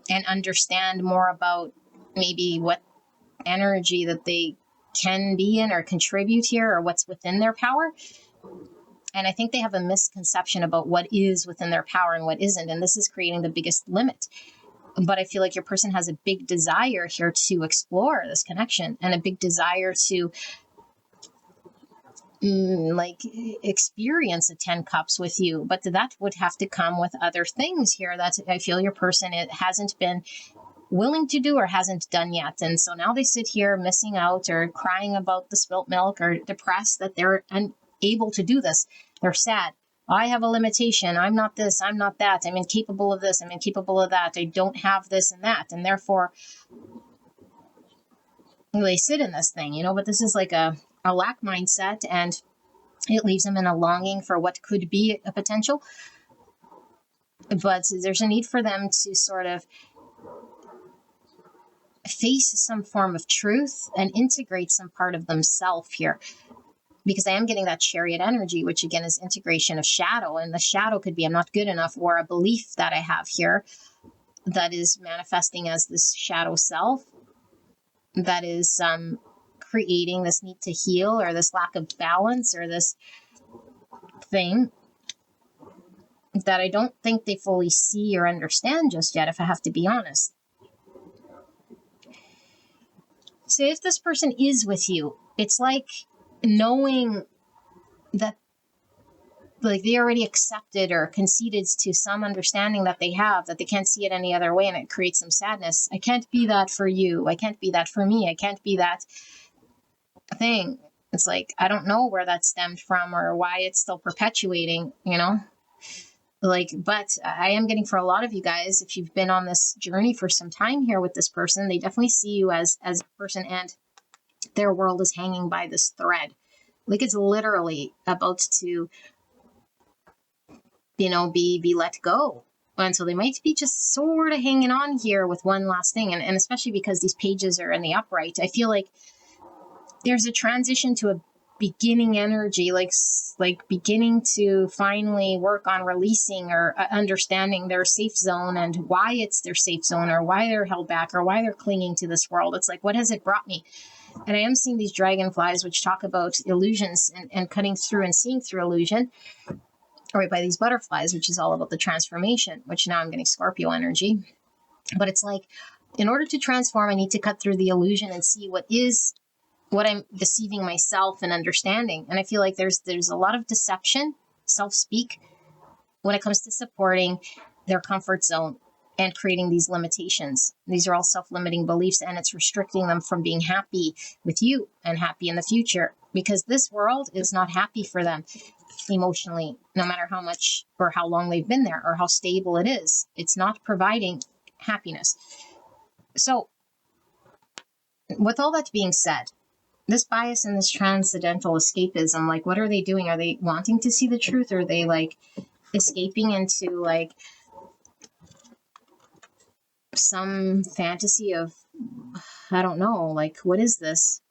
and understand more about maybe what energy that they can be in or contribute here, or what's within their power. And I think they have a misconception about what is within their power and what isn't. And this is creating the biggest limit. But I feel like your person has a big desire here to explore this connection, and a big desire to experience the 10 cups with you. But that would have to come with other things here that I feel your person hasn't been willing to do or hasn't done yet. And so now they sit here missing out or crying about the spilt milk or depressed that they're unable to do this. They're sad. I have a limitation. I'm not this. I'm not that. I'm incapable of this. I'm incapable of that. I don't have this and that. And therefore, they sit in this thing, but this is like a lack mindset, and it leaves them in a longing for what could be a potential. But there's a need for them to sort of face some form of truth and integrate some part of themselves here. Because I am getting that Chariot energy, which again is integration of shadow. And the shadow could be I'm not good enough, or a belief that I have here that is manifesting as this shadow self that is creating this need to heal, or this lack of balance, or this thing that I don't think they fully see or understand just yet, if I have to be honest. So if this person is with you, it's like knowing that like they already accepted or conceded to some understanding that they have, that they can't see it any other way, and it creates some sadness. I can't be that for you. I can't be that for me. I can't be that thing. It's like, I don't know where that stemmed from or why it's still perpetuating, you know? Like, but I am getting, for a lot of you guys, if you've been on this journey for some time here with this person, they definitely see you as a person, and their world is hanging by this thread. Like, it's literally about to, you know, be let go. And so they might be just sort of hanging on here with one last thing. And especially because these pages are in the upright, I feel like there's a transition to a beginning energy, like beginning to finally work on releasing or understanding their safe zone and why it's their safe zone, or why they're held back, or why they're clinging to this world. It's like, what has it brought me? And I am seeing these dragonflies, which talk about illusions and cutting through and seeing through illusion, right by these butterflies, which is all about the transformation, which now I'm getting Scorpio energy. But it's like, in order to transform, I need to cut through the illusion and see what I'm deceiving myself and understanding. And I feel like there's a lot of deception, self-speak, when it comes to supporting their comfort zone and creating these limitations. These are all self-limiting beliefs, and it's restricting them from being happy with you and happy in the future, because this world is not happy for them emotionally, no matter how much or how long they've been there or how stable it is. It's not providing happiness. So with all that being said, this bias and this transcendental escapism, like, what are they doing? Are they wanting to see the truth? Or are they like escaping into like some fantasy of, I don't know, like, what is this?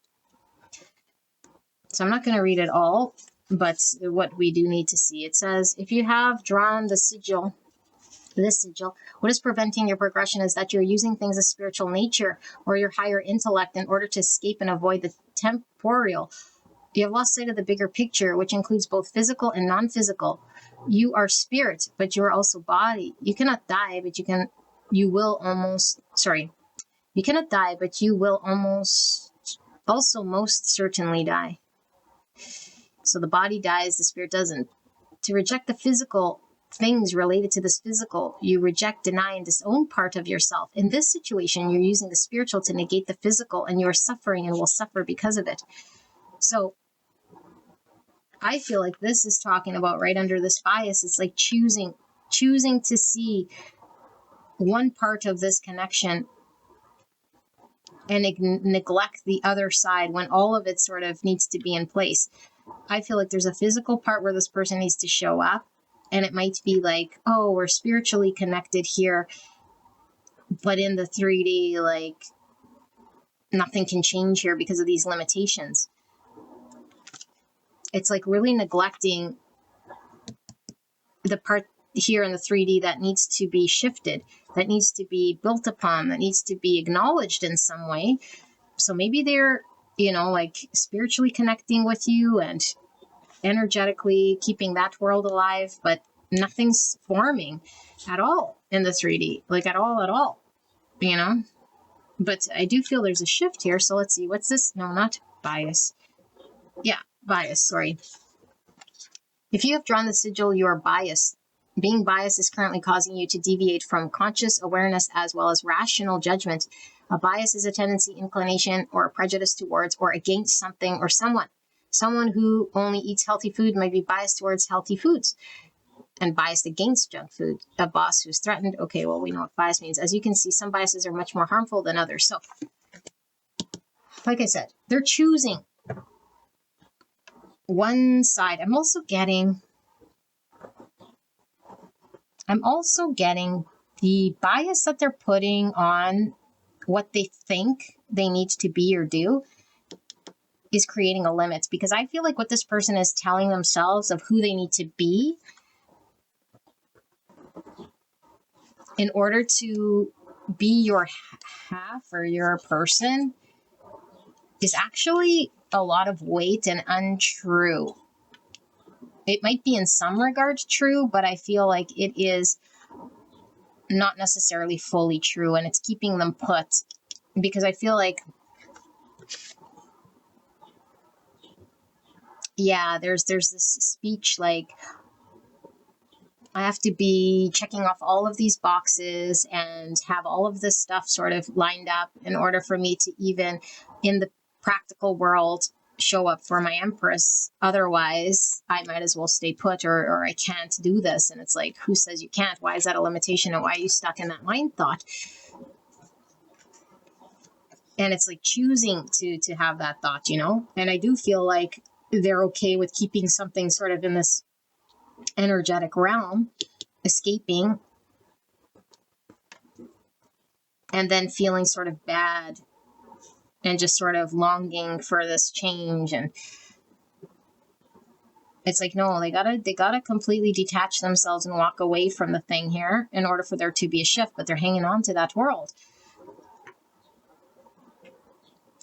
So I'm not going to read it all, but what we do need to see, it says, if you have drawn this sigil, what is preventing your progression is that you're using things of spiritual nature or your higher intellect in order to escape and avoid the temporal. You have lost sight of the bigger picture, which includes both physical and non-physical. You are spirit, but you are also body. You cannot die, but you cannot die, but you will also most certainly die. So the body dies, the spirit doesn't. To reject the physical things related to this physical, you reject, deny, and disown part of yourself. In this situation, you're using the spiritual to negate the physical, and you are suffering and will suffer because of it. So I feel like this is talking about, right under this bias, it's like choosing to see one part of this connection and neglect the other side when all of it sort of needs to be in place. I feel like there's a physical part where this person needs to show up. And it might be like, oh, we're spiritually connected here, but in the 3D, like, nothing can change here because of these limitations. It's like really neglecting the part here in the 3D that needs to be shifted, that needs to be built upon, that needs to be acknowledged in some way. So maybe they're, you know, like spiritually connecting with you and energetically keeping that world alive, but nothing's forming at all in the 3D, like at all, you know? But I do feel there's a shift here. So let's see, what's this? No, not bias. Yeah, bias, sorry. If you have drawn the sigil, you are biased. Being biased is currently causing you to deviate from conscious awareness as well as rational judgment. A bias is a tendency, inclination, or a prejudice towards or against something or someone. Someone who only eats healthy food might be biased towards healthy foods and biased against junk food. A boss who's threatened. Okay, well, we know what bias means. As you can see, some biases are much more harmful than others. So, like I said, they're choosing one side. I'm also getting the bias that they're putting on what they think they need to be or do is creating a limit, because I feel like what this person is telling themselves of who they need to be in order to be your half or your person is actually a lot of weight and untrue. It might be in some regards true, but I feel like it is not necessarily fully true, and it's keeping them put, because I feel like, yeah, there's this speech like, I have to be checking off all of these boxes and have all of this stuff sort of lined up in order for me to even in the practical world show up for my Empress. Otherwise, I might as well stay put, or I can't do this. And it's like, who says you can't? Why is that a limitation? And why are you stuck in that mind thought? And it's like choosing to have that thought, you know? And I do feel like they're okay with keeping something sort of in this energetic realm, escaping, and then feeling sort of bad and just sort of longing for this change. And it's like, no, they gotta completely detach themselves and walk away from the thing here in order for there to be a shift, but they're hanging on to that world.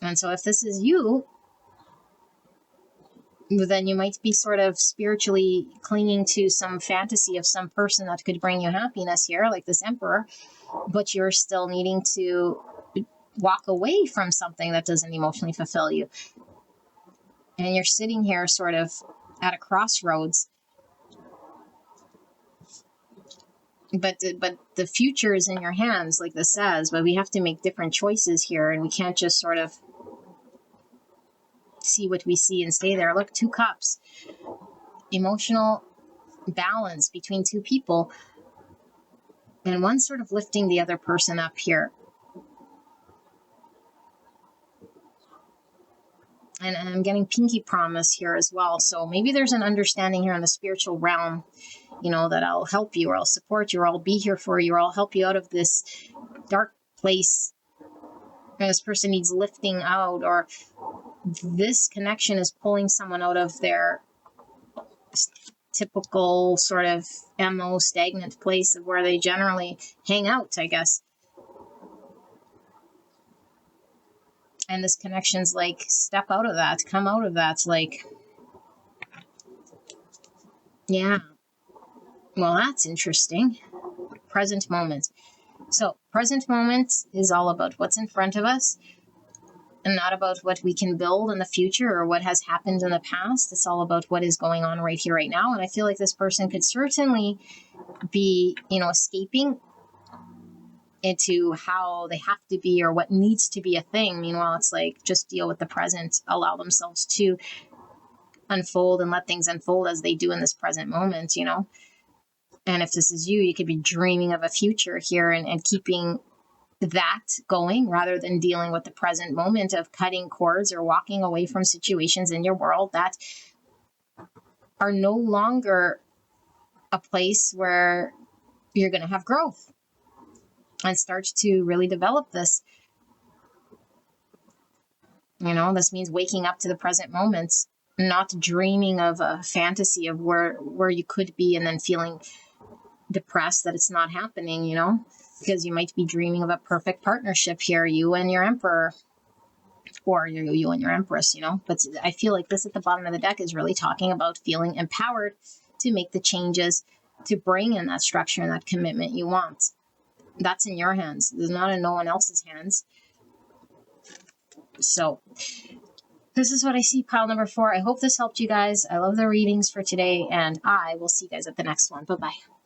And so if this is you, then you might be sort of spiritually clinging to some fantasy of some person that could bring you happiness here, like this emperor, but you're still needing to walk away from something that doesn't emotionally fulfill you. And you're sitting here sort of at a crossroads. But the future is in your hands, like this says, but we have to make different choices here, and we can't just sort of see what we see and stay there. Look, 2 cups. Emotional balance between 2 people, and one sort of lifting the other person up here. And I'm getting pinky promise here as well. So maybe there's an understanding here in the spiritual realm, you know, that I'll help you, or I'll support you, or I'll be here for you, or I'll help you out of this dark place. And this person needs lifting out, or this connection is pulling someone out of their typical sort of MO stagnant place of where they generally hang out, I guess. And this connection's like, step out of that, come out of that. Like, yeah. Well, that's interesting. Present moment. So present moment is all about what's in front of us and not about what we can build in the future or what has happened in the past. It's all about what is going on right here, right now. And I feel like this person could certainly be, you know, escaping into how they have to be or what needs to be a thing. Meanwhile, it's like, just deal with the present, allow themselves to unfold and let things unfold as they do in this present moment, you know? And if this is you, you could be dreaming of a future here and keeping that going rather than dealing with the present moment of cutting cords or walking away from situations in your world that are no longer a place where you're going to have growth and start to really develop this. You know, this means waking up to the present moments, not dreaming of a fantasy of where you could be and then feeling depressed that it's not happening, you know, because you might be dreaming of a perfect partnership here, you and your emperor, or you and your empress, you know. But I feel like this at the bottom of the deck is really talking about feeling empowered to make the changes, to bring in that structure and that commitment you want. That's in your hands. It's not in no one else's hands. So this is what I see, pile number 4. I hope this helped you guys. I love the readings for today, and I will see you guys at the next one. Bye-bye.